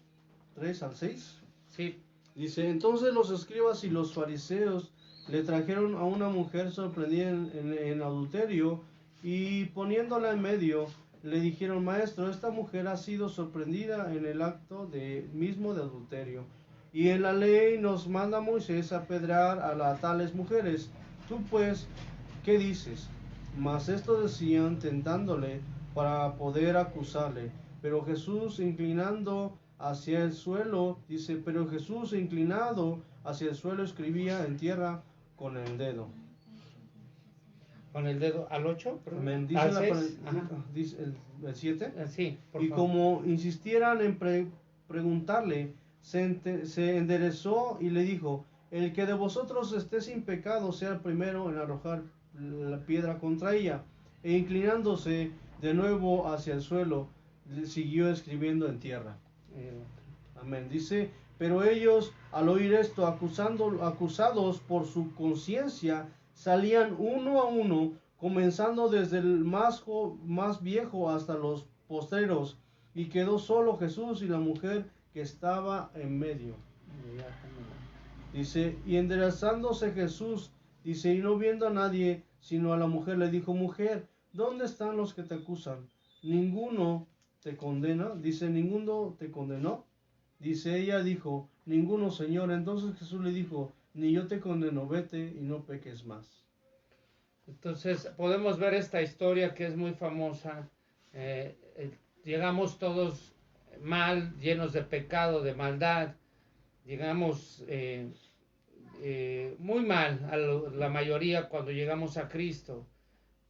3 al 6. Sí. Dice, entonces los escribas y los fariseos le trajeron a una mujer sorprendida en adulterio y poniéndola en medio, le dijeron, maestro, esta mujer ha sido sorprendida en el acto mismo de adulterio. Y en la ley nos manda Moisés apedrear a tales mujeres. Tú pues, ¿qué dices? Mas esto decían tentándole para poder acusarle. Pero Jesús inclinando hacia el suelo, dice, pero Jesús inclinado hacia el suelo escribía en tierra con el dedo. ¿Con el dedo al 8? Dice al 6. Dice el 7. Sí, por y favor. Como insistieran en preguntarle, se enderezó y le dijo, el que de vosotros esté sin pecado sea el primero en arrojar la piedra contra ella. E inclinándose de nuevo hacia el suelo, siguió escribiendo en tierra. Amén. Dice, pero ellos al oír esto, acusados por su conciencia, salían uno a uno, comenzando desde el más viejo hasta los postreros, y quedó solo Jesús y la mujer que estaba en medio. Dice, y enderezándose Jesús, dice, y no viendo a nadie, sino a la mujer, le dijo, mujer, ¿dónde están los que te acusan? ¿Ninguno te condena? Dice, ¿ninguno te condenó? Dice, ella dijo, ninguno, Señor. Entonces Jesús le dijo, ni yo te condeno, vete y no peques más. Entonces podemos ver esta historia que es muy famosa. Llegamos todos mal, llenos de pecado, de maldad. Llegamos muy mal a la mayoría cuando llegamos a Cristo.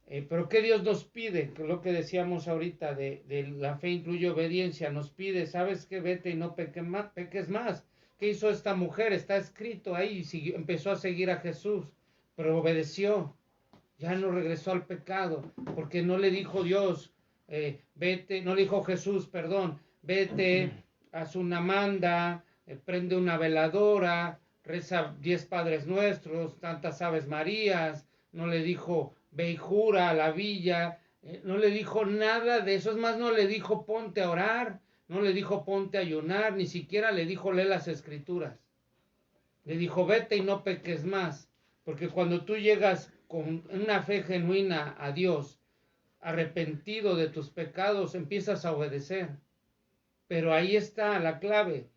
Pero ¿qué Dios nos pide? Lo que decíamos ahorita de la fe incluye obediencia. Nos pide, ¿sabes qué? Vete y no peques más. ¿Qué hizo esta mujer? Está escrito ahí. Empezó a seguir a Jesús, pero obedeció. Ya no regresó al pecado, porque no le dijo Dios, vete, no le dijo Jesús, perdón, vete, haz una manda, prende una veladora, reza 10 Padres Nuestros, tantas Aves Marías. No le dijo, ve y jura a la villa, no le dijo nada de eso. Es más, no le dijo ponte a orar, no le dijo ponte a ayunar, ni siquiera le dijo lee las Escrituras. Le dijo vete y no peques más, porque cuando tú llegas con una fe genuina a Dios, arrepentido de tus pecados, empiezas a obedecer. Pero ahí está la clave,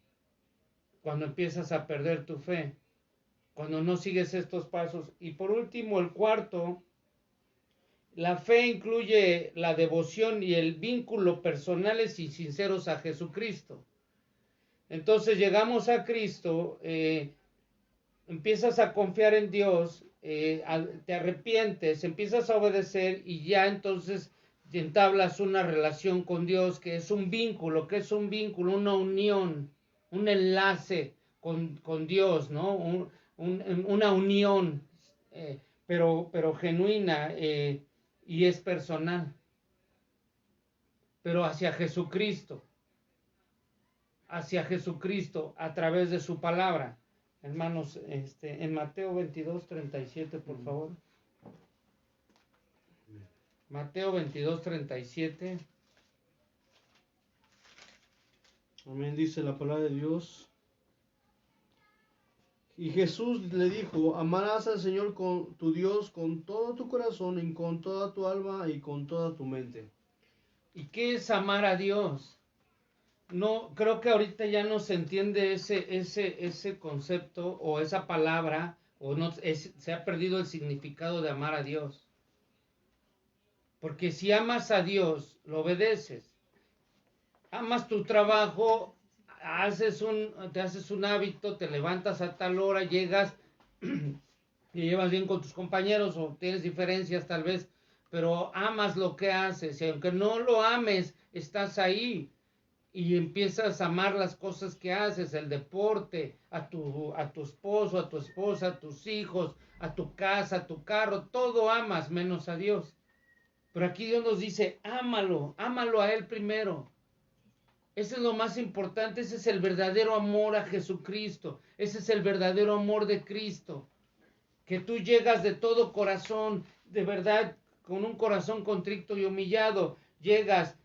cuando empiezas a perder tu fe, cuando no sigues estos pasos. Y por último, el cuarto, la fe incluye la devoción y el vínculo personales y sinceros a Jesucristo. Entonces llegamos a Cristo, empiezas a confiar en Dios, te arrepientes, empiezas a obedecer y ya entonces entablas una relación con Dios que es un vínculo, una unión, un enlace con Dios, ¿no? Una unión, pero genuina y es personal, pero hacia Jesucristo a través de su palabra. Hermanos, en Mateo 22:37, por favor. Mateo 22:37. Amén, dice la palabra de Dios. Y Jesús le dijo, amarás al Señor tu Dios con todo tu corazón y con toda tu alma y con toda tu mente. ¿Y qué es amar a Dios? No, creo que ahorita ya no se entiende ese concepto o esa palabra, o no se ha perdido el significado de amar a Dios. Porque si amas a Dios, lo obedeces. Amas tu trabajo, te haces un hábito, te levantas a tal hora, llegas y llevas bien con tus compañeros o tienes diferencias tal vez, pero amas lo que haces. Y aunque no lo ames, estás ahí. Y empiezas a amar las cosas que haces, el deporte, a tu esposo, a tu esposa, a tus hijos, a tu casa, a tu carro, todo amas menos a Dios. Pero aquí Dios nos dice, ámalo a Él primero. Ese es lo más importante, ese es el verdadero amor a Jesucristo, ese es el verdadero amor de Cristo. Que tú llegas de todo corazón, de verdad, con un corazón contrito y humillado, llegas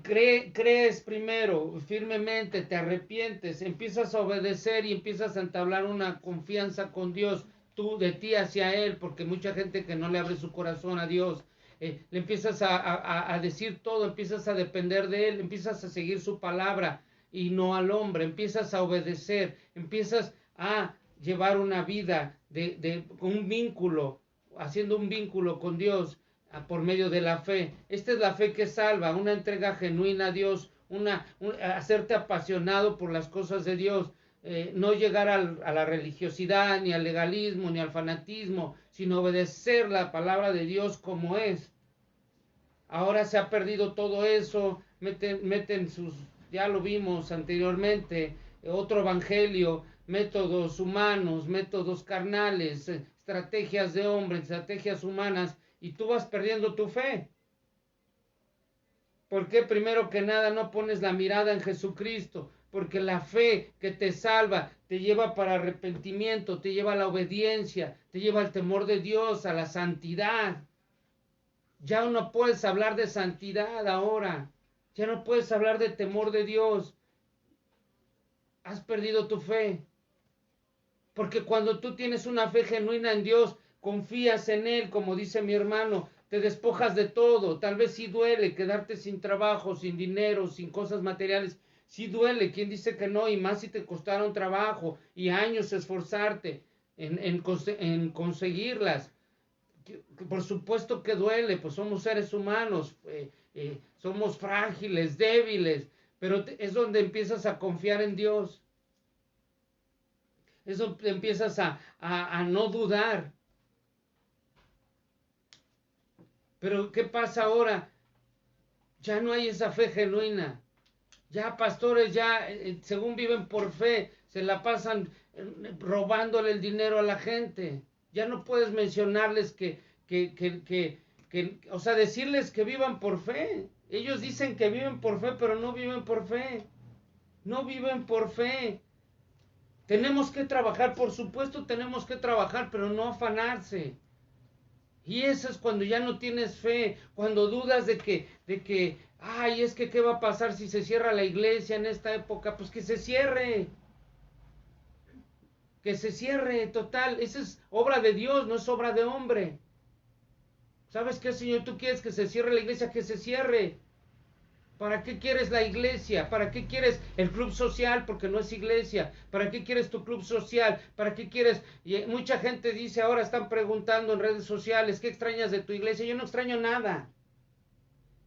crees primero firmemente, te arrepientes, empiezas a obedecer y empiezas a entablar una confianza con Dios, tú de ti hacia Él, porque mucha gente que no le abre su corazón a Dios, le empiezas a decir todo, empiezas a depender de Él, empiezas a seguir su palabra y no al hombre, empiezas a obedecer, empiezas a llevar una vida de un vínculo, haciendo un vínculo con Dios por medio de la fe. Esta es la fe que salva, una entrega genuina a Dios, hacerte apasionado por las cosas de Dios, no llegar a la religiosidad, ni al legalismo, ni al fanatismo, sino obedecer la palabra de Dios como es. Ahora se ha perdido todo eso, meten sus, ya lo vimos anteriormente, otro evangelio, métodos humanos, métodos carnales, estrategias de hombre, estrategias humanas, y tú vas perdiendo tu fe. ¿Por qué? Primero que nada no pones la mirada en Jesucristo, porque la fe que te salva te lleva para arrepentimiento, te lleva a la obediencia, te lleva al temor de Dios, a la santidad. Ya no puedes hablar de santidad ahora, ya no puedes hablar de temor de Dios. Has perdido tu fe, porque cuando tú tienes una fe genuina en Dios, confías en Él, como dice mi hermano, te despojas de todo. Tal vez sí duele quedarte sin trabajo, sin dinero, sin cosas materiales. Sí duele, ¿quién dice que no? Y más si te costaron trabajo y años esforzarte en conseguirlas. Por supuesto que duele, pues somos seres humanos, somos frágiles, débiles, pero es donde empiezas a confiar en Dios. Es donde empiezas a no dudar. Pero ¿qué pasa ahora? Ya no hay esa fe genuina. Ya pastores, ya según viven por fe, se la pasan robándole el dinero a la gente. Ya no puedes mencionarles o sea, decirles que vivan por fe. Ellos dicen que viven por fe, pero no viven por fe. No viven por fe. Tenemos que trabajar, por supuesto tenemos que trabajar, pero no afanarse. Y eso es cuando ya no tienes fe, cuando dudas de que, ay, es que ¿qué va a pasar si se cierra la iglesia en esta época? Pues que se cierre. Que se cierre, total. Esa es obra de Dios, no es obra de hombre. ¿Sabes qué, Señor? Tú quieres que se cierre la iglesia, que se cierre. ¿Para qué quieres la iglesia? ¿Para qué quieres el club social? Porque no es iglesia. ¿Para qué quieres tu club social? ¿Para qué quieres? Y mucha gente dice, ahora están preguntando en redes sociales, ¿qué extrañas de tu iglesia? Yo no extraño nada.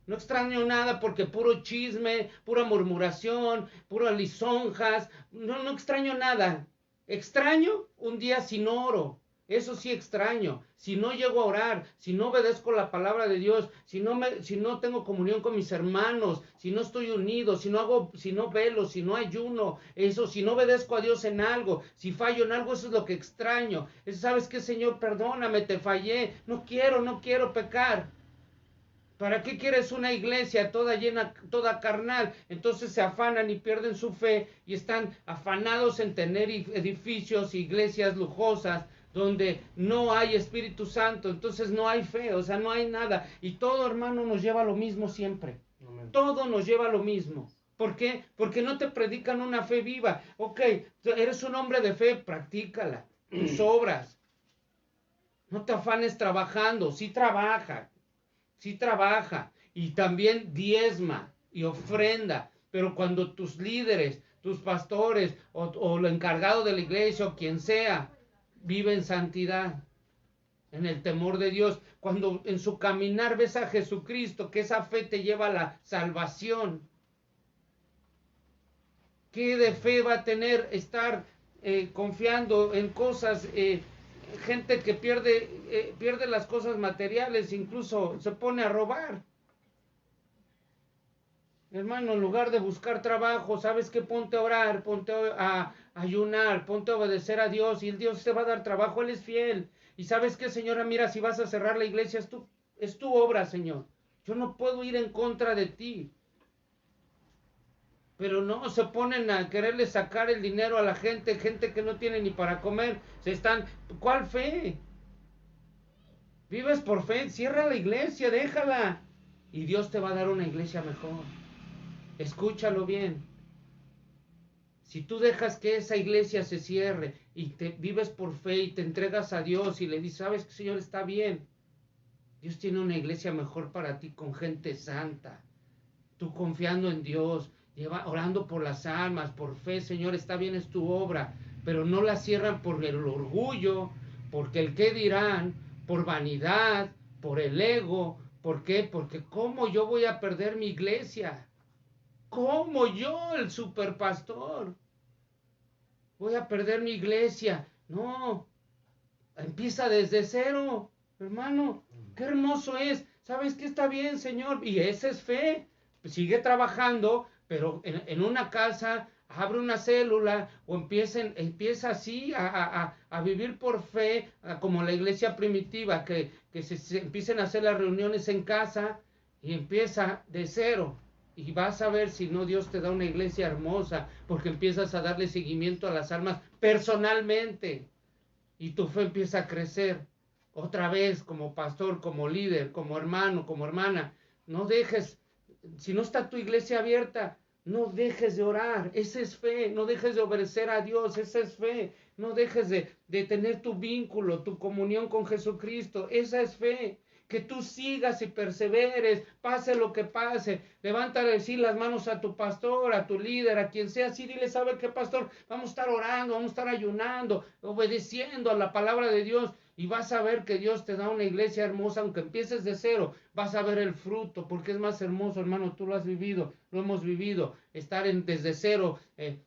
No extraño nada porque puro chisme, pura murmuración, puras lisonjas. No extraño nada. Extraño un día sin oro. Eso sí extraño. Si no llego a orar, si no obedezco la palabra de Dios, si no tengo comunión con mis hermanos, si no estoy unido, si no velo, si no ayuno, eso, si no obedezco a Dios en algo, si fallo en algo, eso es lo que extraño. ¿Sabes qué, Señor? Perdóname, te fallé. No quiero pecar. ¿Para qué quieres una iglesia toda llena, toda carnal? Entonces se afanan y pierden su fe y están afanados en tener edificios, iglesias lujosas, donde no hay Espíritu Santo, entonces no hay fe, o sea, no hay nada. Y todo, hermano, nos lleva a lo mismo siempre. Amén. Todo nos lleva a lo mismo. ¿Por qué? Porque no te predican una fe viva. Ok, eres un hombre de fe, practícala, tus obras. No te afanes trabajando, sí trabaja y también diezma y ofrenda, pero cuando tus líderes, tus pastores o el encargado de la iglesia o quien sea, vive en santidad, en el temor de Dios, cuando en su caminar ves a Jesucristo, que esa fe te lleva a la salvación, ¿qué de fe va a tener estar confiando en cosas? Gente que pierde las cosas materiales, incluso se pone a robar. Hermano, en lugar de buscar trabajo, ¿sabes qué? Ponte a orar, ponte a ayunar, ponte a obedecer a Dios y el Dios te va a dar trabajo, Él es fiel. Y ¿sabes qué, Señora? Mira, si vas a cerrar la iglesia, es tu obra, Señor. Yo no puedo ir en contra de ti. Pero no, se ponen a quererle sacar el dinero a la gente que no tiene ni para comer. ¿Cuál fe? Vives por fe, cierra la iglesia, déjala. Y Dios te va a dar una iglesia mejor. Escúchalo bien. Si tú dejas que esa iglesia se cierre y te vives por fe y te entregas a Dios y le dices, sabes que Señor, está bien, Dios tiene una iglesia mejor para ti con gente santa. Tú confiando en Dios, orando por las almas, por fe, Señor, está bien, es tu obra, pero no la cierran por el orgullo, porque el qué dirán, por vanidad, por el ego. ¿Por qué? Porque ¿cómo yo voy a perder mi iglesia? ¿Cómo yo, el superpastor, voy a perder mi iglesia? No, empieza desde cero, hermano. Qué hermoso es. ¿Sabes qué está bien, Señor? Y esa es fe. Sigue trabajando, pero en una casa, abre una célula o empieza así a vivir por fe, como la iglesia primitiva, que se empiecen a hacer las reuniones en casa y empieza de cero. Y vas a ver si no Dios te da una iglesia hermosa, porque empiezas a darle seguimiento a las almas personalmente. Y tu fe empieza a crecer otra vez como pastor, como líder, como hermano, como hermana. No dejes, si no está tu iglesia abierta, no dejes de orar, esa es fe. No dejes de obedecer a Dios, esa es fe. No dejes de tener tu vínculo, tu comunión con Jesucristo, esa es fe. Que tú sigas y perseveres, pase lo que pase. Levántale decir las manos a tu pastor, a tu líder, a quien sea. Sí, dile, ¿sabe qué, pastor? Vamos a estar orando, vamos a estar ayunando, obedeciendo a la palabra de Dios. Y vas a ver que Dios te da una iglesia hermosa, aunque empieces de cero. Vas a ver el fruto, porque es más hermoso, hermano. Tú lo has vivido, lo hemos vivido. Estar desde cero, en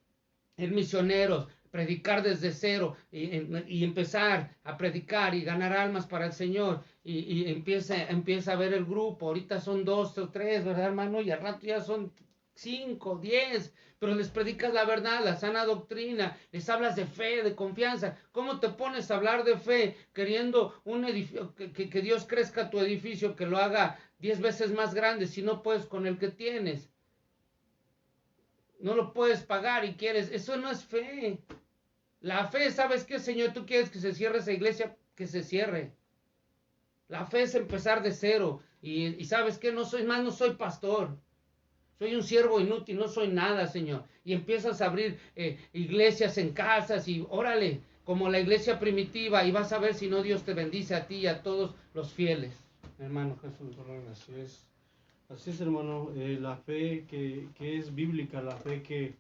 misioneros, predicar desde cero y empezar a predicar y ganar almas para el Señor y empieza a ver el grupo. Ahorita son 2 o 3, ¿verdad, hermano? Y al rato ya son 5, 10, pero les predicas la verdad, la sana doctrina, les hablas de fe, de confianza. ¿Cómo te pones a hablar de fe queriendo un edificio, que Dios crezca tu edificio, que lo haga 10 veces más grande si no puedes con el que tienes? No lo puedes pagar y quieres, eso no es fe. La fe, ¿sabes qué, Señor? Tú quieres que se cierre esa iglesia, que se cierre. La fe es empezar de cero. Y ¿sabes qué? No soy pastor. Soy un siervo inútil, no soy nada, Señor. Y empiezas a abrir iglesias en casas y órale, como la iglesia primitiva, y vas a ver si no Dios te bendice a ti y a todos los fieles. Hermano Jesús. Así es. Así es, hermano. La fe que es bíblica, la fe que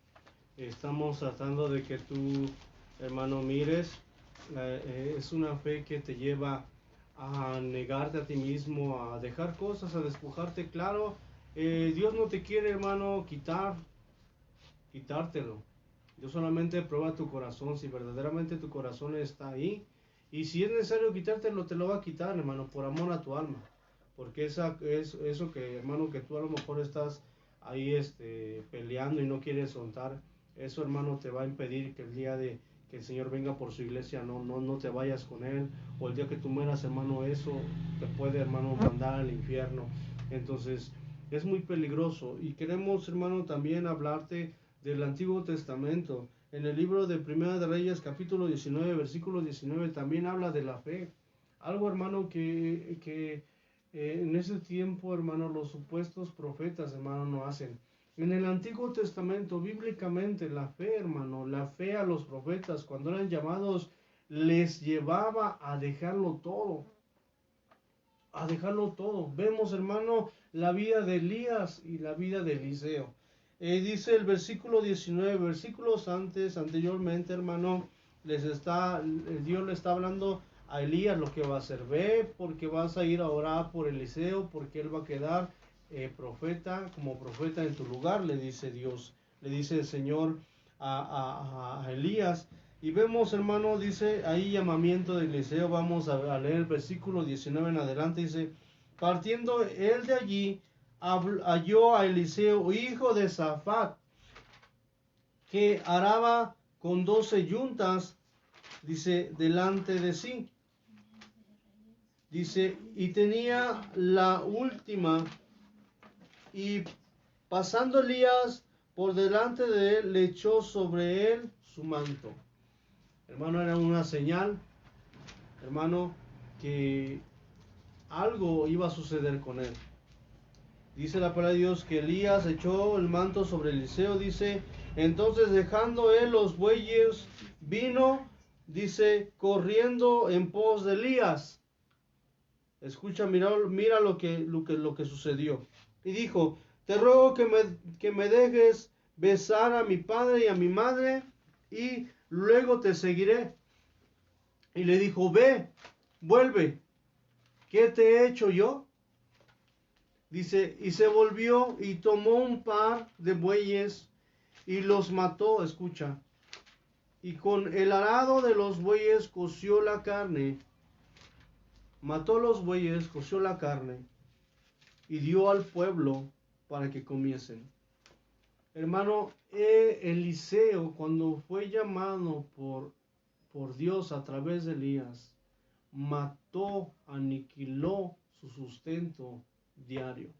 estamos tratando de que tú, hermano, mires, es una fe que te lleva a negarte a ti mismo, a dejar cosas, a despojarte. Claro, Dios no te quiere, hermano, quitártelo. Dios solamente prueba tu corazón, si verdaderamente tu corazón está ahí. Y si es necesario quitártelo, te lo va a quitar, hermano, por amor a tu alma. Porque eso que, hermano, que tú a lo mejor estás ahí peleando y no quieres soltar, eso, hermano, te va a impedir que el día de que el Señor venga por su iglesia no te vayas con Él. O el día que tú mueras, hermano, eso te puede, hermano, mandar al infierno. Entonces, es muy peligroso. Y queremos, hermano, también hablarte del Antiguo Testamento. En el libro de Primera de Reyes, capítulo 19, versículo 19, también habla de la fe. Algo, hermano, que en ese tiempo, hermano, los supuestos profetas, hermano, no hacen. En el Antiguo Testamento, bíblicamente, la fe, hermano, la fe a los profetas, cuando eran llamados, les llevaba a dejarlo todo. A dejarlo todo. Vemos, hermano, la vida de Elías y la vida de Eliseo. Dice el versículo 19, versículos anteriormente, hermano, Dios le está hablando a Elías lo que va a hacer. Ve, porque vas a ir a orar por Eliseo, porque él va a quedar como profeta en tu lugar, le dice Dios, le dice el Señor a Elías. Y vemos, hermano, dice ahí llamamiento de Eliseo. Vamos a leer el versículo 19 en adelante. Dice, partiendo él de allí, halló a Eliseo, hijo de Safat, que araba con 12 yuntas, dice, delante de sí. Dice, y tenía la última, y pasando Elías por delante de él, le echó sobre él su manto. Hermano, era una señal, hermano, que algo iba a suceder con él. Dice la palabra de Dios que Elías echó el manto sobre Eliseo, dice, entonces dejando él los bueyes, vino, dice, corriendo en pos de Elías. Escucha, mira lo que sucedió. Y dijo, te ruego que me dejes besar a mi padre y a mi madre, y luego te seguiré. Y le dijo, ve, vuelve, ¿qué te he hecho yo? Dice, y se volvió y tomó un par de bueyes y los mató, escucha. Y con el arado de los bueyes coció la carne. Mató los bueyes, coció la carne y dio al pueblo para que comiesen. Hermano, Eliseo, cuando fue llamado por Dios a través de Elías, mató, aniquiló su sustento diario,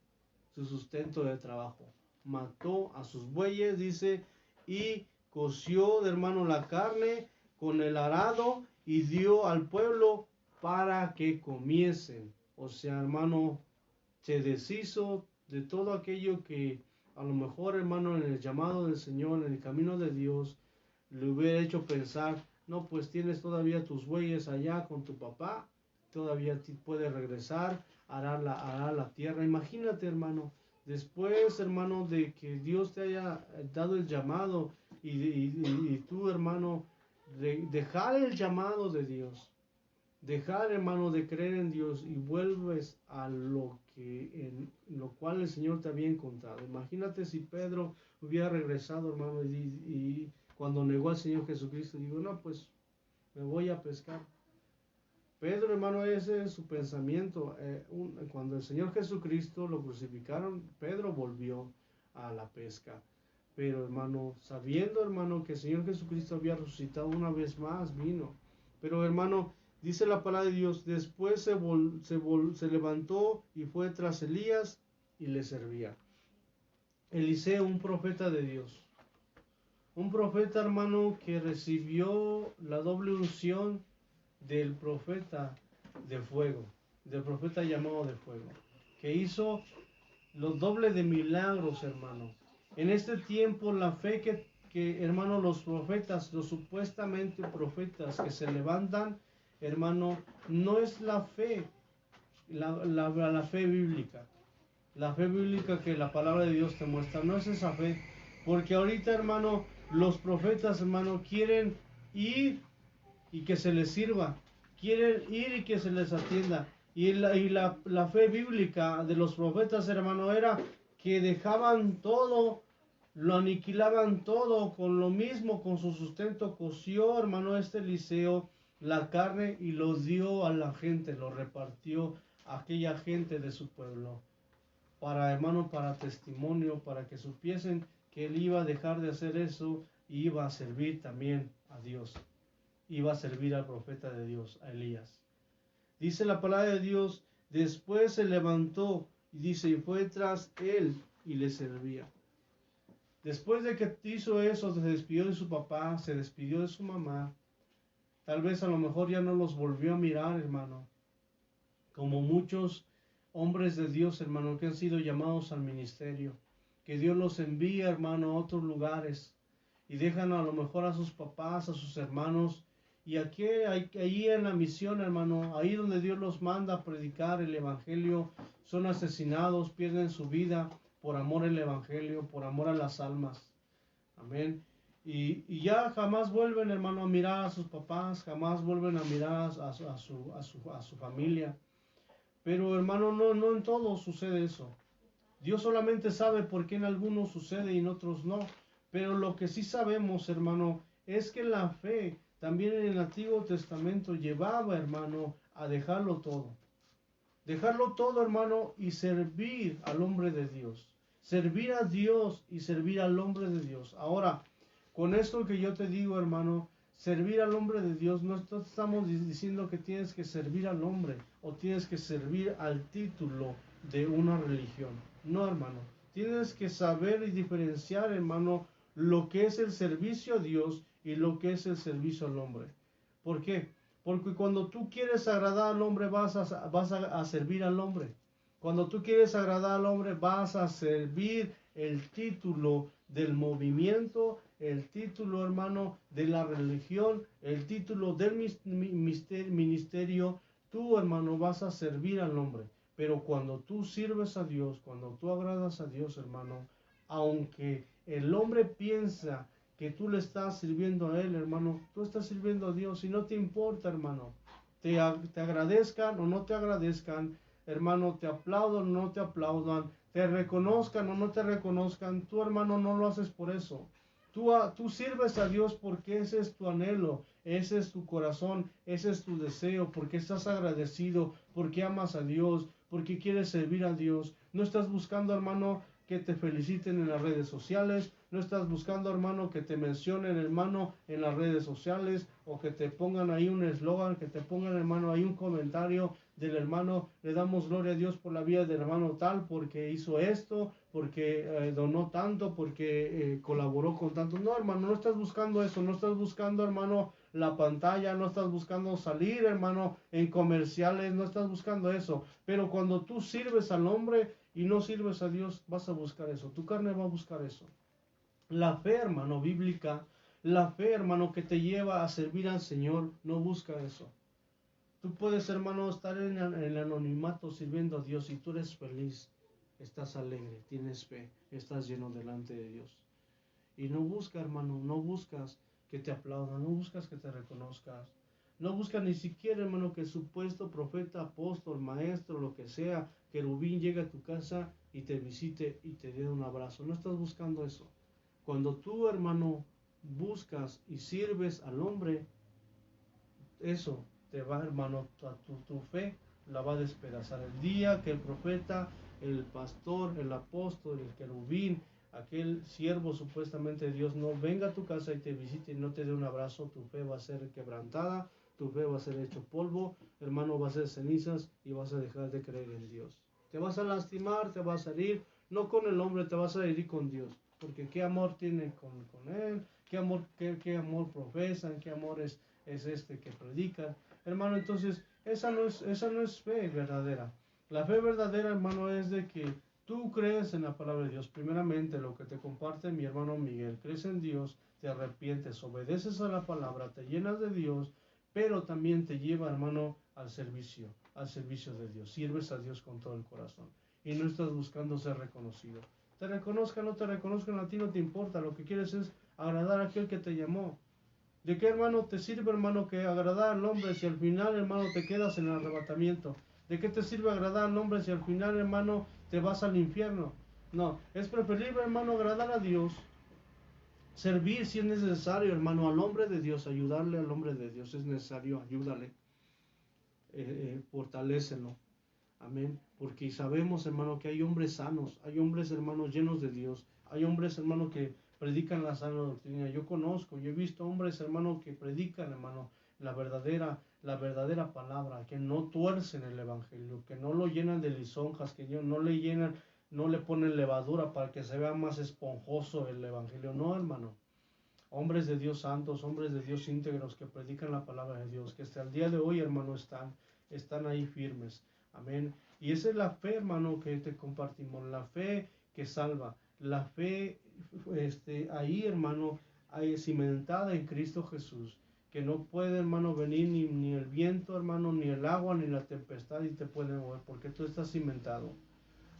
su sustento de trabajo. Mató a sus bueyes, dice, y coció, hermano, la carne con el arado y dio al pueblo para que comiesen. O sea, hermano, se deshizo de todo aquello que a lo mejor, hermano, en el llamado del Señor, en el camino de Dios, le hubiera hecho pensar, no, pues tienes todavía tus bueyes allá con tu papá, todavía puedes regresar, arar la tierra. Imagínate, hermano, después, hermano, de que Dios te haya dado el llamado y tú, hermano, dejar el llamado de Dios, dejar, hermano, de creer en Dios y vuelves a en lo cual el Señor te había encontrado. Imagínate si Pedro hubiera regresado, hermano, y cuando negó al Señor Jesucristo, digo, no, pues me voy a pescar. Pedro, hermano, ese es su pensamiento. Cuando el Señor Jesucristo lo crucificaron, Pedro volvió a la pesca. Pero, hermano, sabiendo, hermano, que el Señor Jesucristo había resucitado una vez más, vino. Pero, hermano, dice la palabra de Dios, después se levantó y fue tras Elías y le servía. Eliseo, un profeta de Dios. Un profeta, hermano, que recibió la doble unción del profeta de fuego, del profeta llamado de fuego, que hizo los dobles de milagros, hermano. En este tiempo, la fe que hermano, los profetas, los supuestamente profetas que se levantan, hermano, no es la fe, la fe bíblica. La fe bíblica que la palabra de Dios te muestra, no es esa fe. Porque ahorita, hermano, los profetas, hermano, quieren ir y que se les sirva. Quieren ir y que se les atienda. Y la fe bíblica de los profetas, hermano, era que dejaban todo, lo aniquilaban todo con lo mismo, con su sustento. Coció, hermano, Eliseo la carne y lo dio a la gente, lo repartió a aquella gente de su pueblo. Para, hermano, para testimonio, para que supiesen que él iba a dejar de hacer eso y iba a servir también a Dios. Iba a servir al profeta de Dios, a Elías. Dice la palabra de Dios, después se levantó y dice, y fue tras él y le servía. Después de que hizo eso, se despidió de su papá, se despidió de su mamá. Tal vez a lo mejor ya no los volvió a mirar, hermano. Como muchos hombres de Dios, hermano, que han sido llamados al ministerio. Que Dios los envía, hermano, a otros lugares. Y dejan a lo mejor a sus papás, a sus hermanos. Y aquí, ahí en la misión, hermano, ahí donde Dios los manda a predicar el evangelio, son asesinados, pierden su vida por amor al evangelio, por amor a las almas. Amén. Y ya jamás vuelven, hermano, a mirar a sus papás, jamás vuelven a mirar a su familia. Pero, hermano, no en todos sucede eso. Dios solamente sabe por qué en algunos sucede y en otros no. Pero lo que sí sabemos, hermano, es que la fe también en el Antiguo Testamento llevaba, hermano, a dejarlo todo. Dejarlo todo, hermano, y servir al hombre de Dios. Servir a Dios y servir al hombre de Dios. Ahora, con esto que yo te digo, hermano, servir al hombre de Dios, no estamos diciendo que tienes que servir al hombre o tienes que servir al título de una religión. No, hermano. Tienes que saber y diferenciar, hermano, lo que es el servicio a Dios y lo que es el servicio al hombre. ¿Por qué? Porque cuando tú quieres agradar al hombre vas a servir al hombre. Cuando tú quieres agradar al hombre, vas a servir el título del movimiento, el título, hermano, de la religión, el título del ministerio. Tú, hermano, vas a servir al hombre. Pero cuando tú sirves a Dios, cuando tú agradas a Dios, hermano, aunque el hombre piensa que tú le estás sirviendo a él, hermano, tú estás sirviendo a Dios y no te importa, hermano. Te agradezcan o no te agradezcan, hermano, te aplaudan o no te aplaudan, te reconozcan o no te reconozcan, tú, hermano, no lo haces por eso. Tú sirves a Dios porque ese es tu anhelo, ese es tu corazón, ese es tu deseo, porque estás agradecido, porque amas a Dios, porque quieres servir a Dios. No estás buscando, hermano, que te feliciten en las redes sociales, no estás buscando, hermano, que te mencionen, hermano, en las redes sociales, o que te pongan ahí un eslogan, que te pongan, hermano, ahí un comentario del hermano, le damos gloria a Dios por la vida del hermano tal, porque hizo esto, porque donó tanto, porque colaboró con tanto. No, hermano, no estás buscando eso, no estás buscando, hermano, la pantalla, no estás buscando salir, hermano, en comerciales, no estás buscando eso. Pero cuando tú sirves al hombre y no sirves a Dios, vas a buscar eso. Tu carne va a buscar eso. La fe, hermano, bíblica, la fe, hermano, que te lleva a servir al Señor, no busca eso. Tú puedes, hermano, estar en el anonimato sirviendo a Dios y tú eres feliz, estás alegre, tienes fe, estás lleno delante de Dios. Y no buscas, hermano, no buscas que te aplaudan, no buscas que te reconozcas. No buscas ni siquiera, hermano, que el supuesto profeta, apóstol, maestro, lo que sea, querubín, llegue a tu casa y te visite y te dé un abrazo. No estás buscando eso. Cuando tú, hermano, buscas y sirves al hombre, eso te va, hermano, tu fe la va a despedazar. El día que el profeta, el pastor, el apóstol, el querubín, aquel siervo supuestamente de Dios no venga a tu casa y te visite y no te dé un abrazo, tu fe va a ser quebrantada, tu fe va a ser hecho polvo, hermano, va a ser cenizas y vas a dejar de creer en Dios. Te vas a lastimar, te vas a herir, no con el hombre, te vas a herir con Dios. Porque qué amor tiene con Él, qué amor profesan, qué amor es este que predican. Hermano, entonces, esa no es fe verdadera. La fe verdadera, hermano, es de que tú crees en la palabra de Dios. Primeramente, lo que te comparte mi hermano Miguel, crees en Dios, te arrepientes, obedeces a la palabra, te llenas de Dios, pero también te lleva, hermano, al servicio de Dios. Sirves a Dios con todo el corazón y no estás buscando ser reconocido. Te reconozcan o no te reconozcan, a ti no te importa. Lo que quieres es agradar a aquel que te llamó. ¿De qué, hermano, te sirve, hermano, que agradar al hombre si al final, hermano, te quedas en el arrebatamiento? ¿De qué te sirve agradar al hombre si al final, hermano, te vas al infierno? No, es preferible, hermano, agradar a Dios, servir si es necesario, hermano, al hombre de Dios, ayudarle al hombre de Dios, es necesario, ayúdale, fortalécelo. Amén. Porque sabemos, hermano, que hay hombres sanos, hay hombres, hermanos, llenos de Dios, hay hombres, hermano, que predican la sana doctrina. Yo he visto hombres, hermano, que predican, hermano, la verdadera palabra, que no tuercen el evangelio, que no lo llenan de lisonjas, que no le llenan, no le ponen levadura para que se vea más esponjoso el evangelio. No, hermano. Hombres de Dios santos, hombres de Dios íntegros que predican la palabra de Dios, que hasta el día de hoy, hermano, están ahí firmes. Amén. Y esa es la fe, hermano, que te compartimos, la fe que salva, la fe ahí, hermano, ahí cimentada en Cristo Jesús, que no puede, hermano, venir ni el viento, hermano, ni el agua, ni la tempestad y te puede mover, porque tú estás cimentado.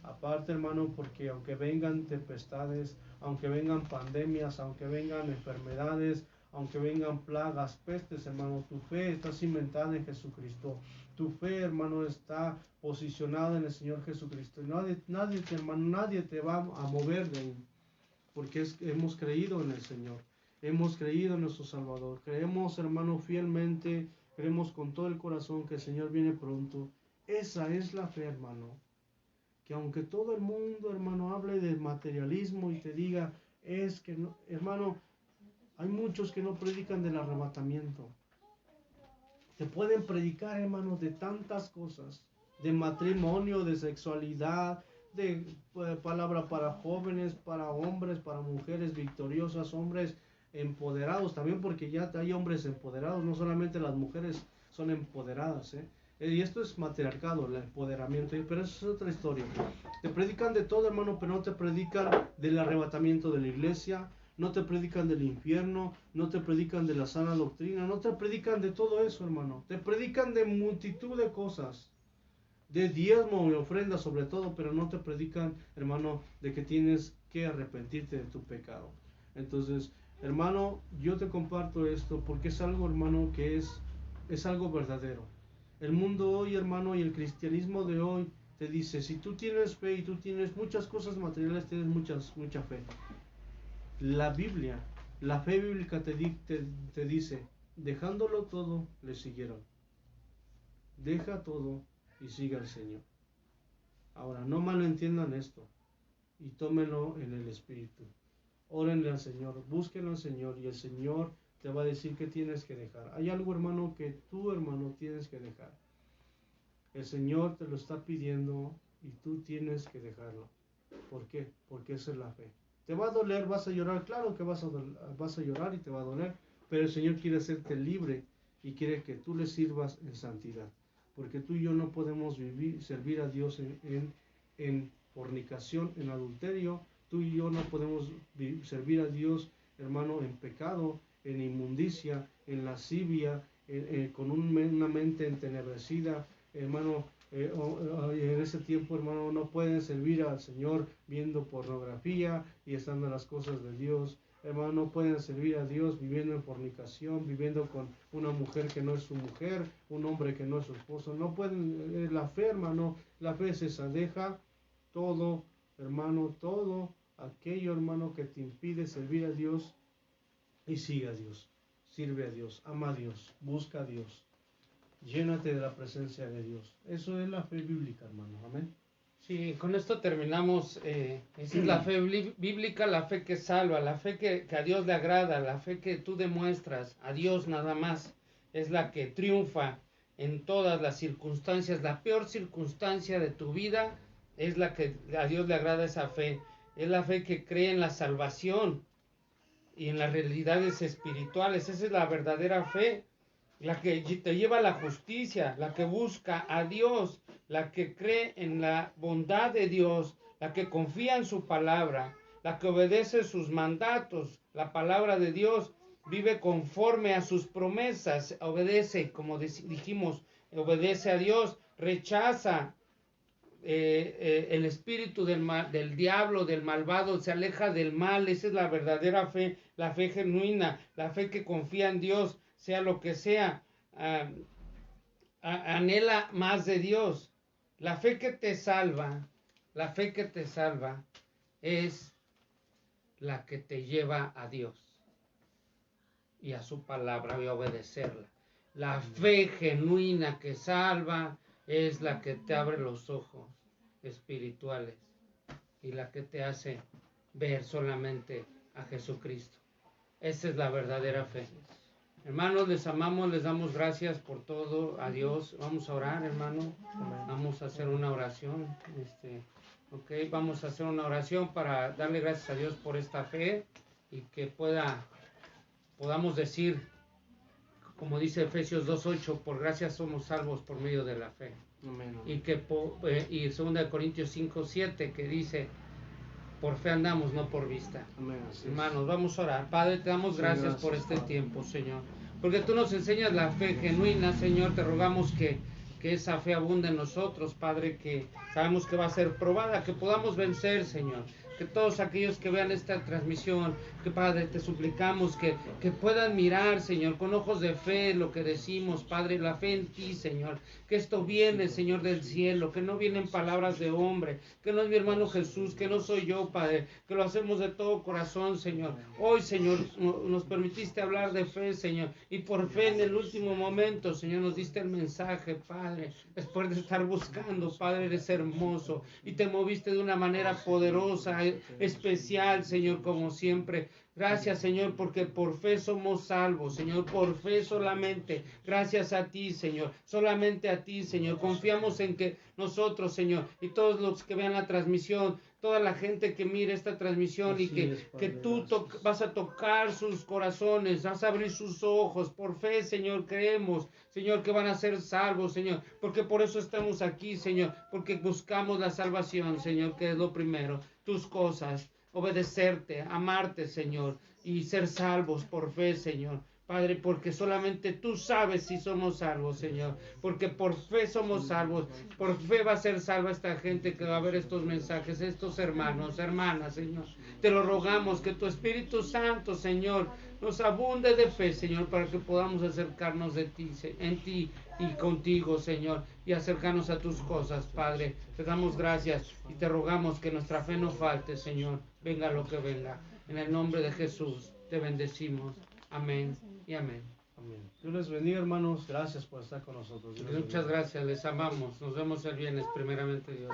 Aparte, hermano, porque aunque vengan tempestades, aunque vengan pandemias, aunque vengan enfermedades, aunque vengan plagas, pestes, hermano, tu fe está cimentada en Jesucristo. Tu fe, hermano, está posicionada en el Señor Jesucristo. Nadie te va a mover de ahí, porque hemos creído en el Señor, hemos creído en nuestro Salvador. Creemos, hermano, fielmente, creemos con todo el corazón que el Señor viene pronto. Esa es la fe, hermano. Que aunque todo el mundo, hermano, hable de materialismo y te diga, es que no, hermano, hay muchos que no predican del arrebatamiento. Te pueden predicar, hermano, de tantas cosas, de matrimonio, de sexualidad, de palabra para jóvenes, para hombres, para mujeres victoriosas, hombres empoderados también, porque ya hay hombres empoderados, no solamente las mujeres son empoderadas, Y esto es matriarcado, el empoderamiento, pero eso es otra historia. Te predican de todo, hermano, pero no te predican del arrebatamiento de la iglesia, no te predican del infierno, no te predican de la sana doctrina, no te predican de todo eso, hermano. Te predican de multitud de cosas, de diezmo y ofrenda sobre todo, pero no te predican, hermano, de que tienes que arrepentirte de tu pecado. Entonces, hermano, yo te comparto esto porque es algo, hermano, que es algo verdadero. El mundo hoy, hermano, y el cristianismo de hoy te dice, si tú tienes fe y tú tienes muchas cosas materiales, tienes mucha fe. La Biblia, la fe bíblica te dice, dejándolo todo, le siguieron. Deja todo y siga al Señor. Ahora, no malentiendan esto y tómenlo en el Espíritu. Órenle al Señor, búsquenlo al Señor y el Señor te va a decir que tienes que dejar. Hay algo, hermano, que tú, hermano, tienes que dejar. El Señor te lo está pidiendo y tú tienes que dejarlo. ¿Por qué? Porque esa es la fe. ¿Te va a doler? ¿Vas a llorar? Claro que vas a llorar y te va a doler, pero el Señor quiere hacerte libre y quiere que tú le sirvas en santidad. Porque tú y yo no podemos servir a Dios en fornicación, en adulterio. Tú y yo no podemos servir a Dios, hermano, en pecado, en inmundicia, en lascivia, con una mente entenebrecida, hermano. En ese tiempo, hermano, no pueden servir al Señor viendo pornografía y estando en las cosas de Dios. Hermano, no pueden servir a Dios viviendo en fornicación, viviendo con una mujer que no es su mujer, un hombre que no es su esposo. No pueden, la fe, hermano, la fe es esa. Deja todo, hermano, todo aquello, hermano, que te impide servir a Dios y siga a Dios. Sirve a Dios, ama a Dios, busca a Dios. Llénate de la presencia de Dios. Eso es la fe bíblica, hermano. Amén. Sí, con esto terminamos. Esa es la fe bíblica, la fe que salva, la fe que a Dios le agrada, la fe que tú demuestras a Dios nada más. Es la que triunfa en todas las circunstancias. La peor circunstancia de tu vida es la que a Dios le agrada esa fe. Es la fe que cree en la salvación y en las realidades espirituales. Esa es la verdadera fe. La que te lleva a la justicia, la que busca a Dios, la que cree en la bondad de Dios, la que confía en su palabra, la que obedece sus mandatos, la palabra de Dios, vive conforme a sus promesas, obedece, como dijimos, obedece a Dios, rechaza el espíritu del diablo, del malvado, se aleja del mal. Esa es la verdadera fe, la fe genuina, la fe que confía en Dios, sea lo que sea, anhela más de Dios. La fe que te salva, la fe que te salva es la que te lleva a Dios y a su palabra y a obedecerla. La fe genuina que salva es la que te abre los ojos espirituales y la que te hace ver solamente a Jesucristo. Esa es la verdadera fe. Hermanos, les amamos, les damos gracias por todo, a Dios. Vamos a orar, hermano. Vamos a hacer una oración. Vamos a hacer una oración para darle gracias a Dios por esta fe y que podamos decir, como dice Efesios 2:8, por gracia somos salvos por medio de la fe. Amén. Y 2 Corintios 5:7 que dice, por fe andamos, no por vista. Amén. Hermanos, vamos a orar. Padre, te damos gracias por este tiempo, Señor. Porque tú nos enseñas la fe genuina, Señor. Te rogamos que esa fe abunde en nosotros, Padre, que sabemos que va a ser probada, que podamos vencer, Señor. Que todos aquellos que vean esta transmisión, que Padre, te suplicamos que puedan mirar, Señor, con ojos de fe lo que decimos, Padre, la fe en ti, Señor. Que esto viene, Señor, del cielo, que no vienen palabras de hombre, que no es mi hermano Jesús, que no soy yo, Padre, que lo hacemos de todo corazón, Señor. Hoy, Señor, nos permitiste hablar de fe, Señor, y por fe en el último momento, Señor, nos diste el mensaje, Padre, después de estar buscando, Padre, eres hermoso, y te moviste de una manera poderosa, especial, Señor, como siempre. Gracias, Señor, porque por fe somos salvos, Señor, por fe solamente. Gracias a ti, Señor, solamente a ti, Señor. Confiamos en que nosotros, Señor, y todos los que vean la transmisión, toda la gente que mire esta transmisión Así y que, es, Padre, que tú gracias. vas a tocar sus corazones, vas a abrir sus ojos. Por fe, Señor, creemos, Señor, que van a ser salvos, Señor, porque por eso estamos aquí, Señor, porque buscamos la salvación, Señor, que es lo primero, tus cosas, obedecerte, amarte, Señor, y ser salvos por fe, Señor. Padre, porque solamente tú sabes si somos salvos, Señor, porque por fe somos salvos, por fe va a ser salva esta gente que va a ver estos mensajes, estos hermanos, hermanas, Señor. Te lo rogamos, que tu Espíritu Santo, Señor, nos abunde de fe, Señor, para que podamos acercarnos de ti, en ti y contigo, Señor, y acercarnos a tus cosas, Padre. Te damos gracias y te rogamos que nuestra fe no falte, Señor, venga lo que venga. En el nombre de Jesús te bendecimos. Amén y amén. Amén. Dios les bendiga, hermanos. Gracias por estar con nosotros. Dios les Muchas bendiga. gracias, les amamos. Nos vemos el viernes, primeramente Dios.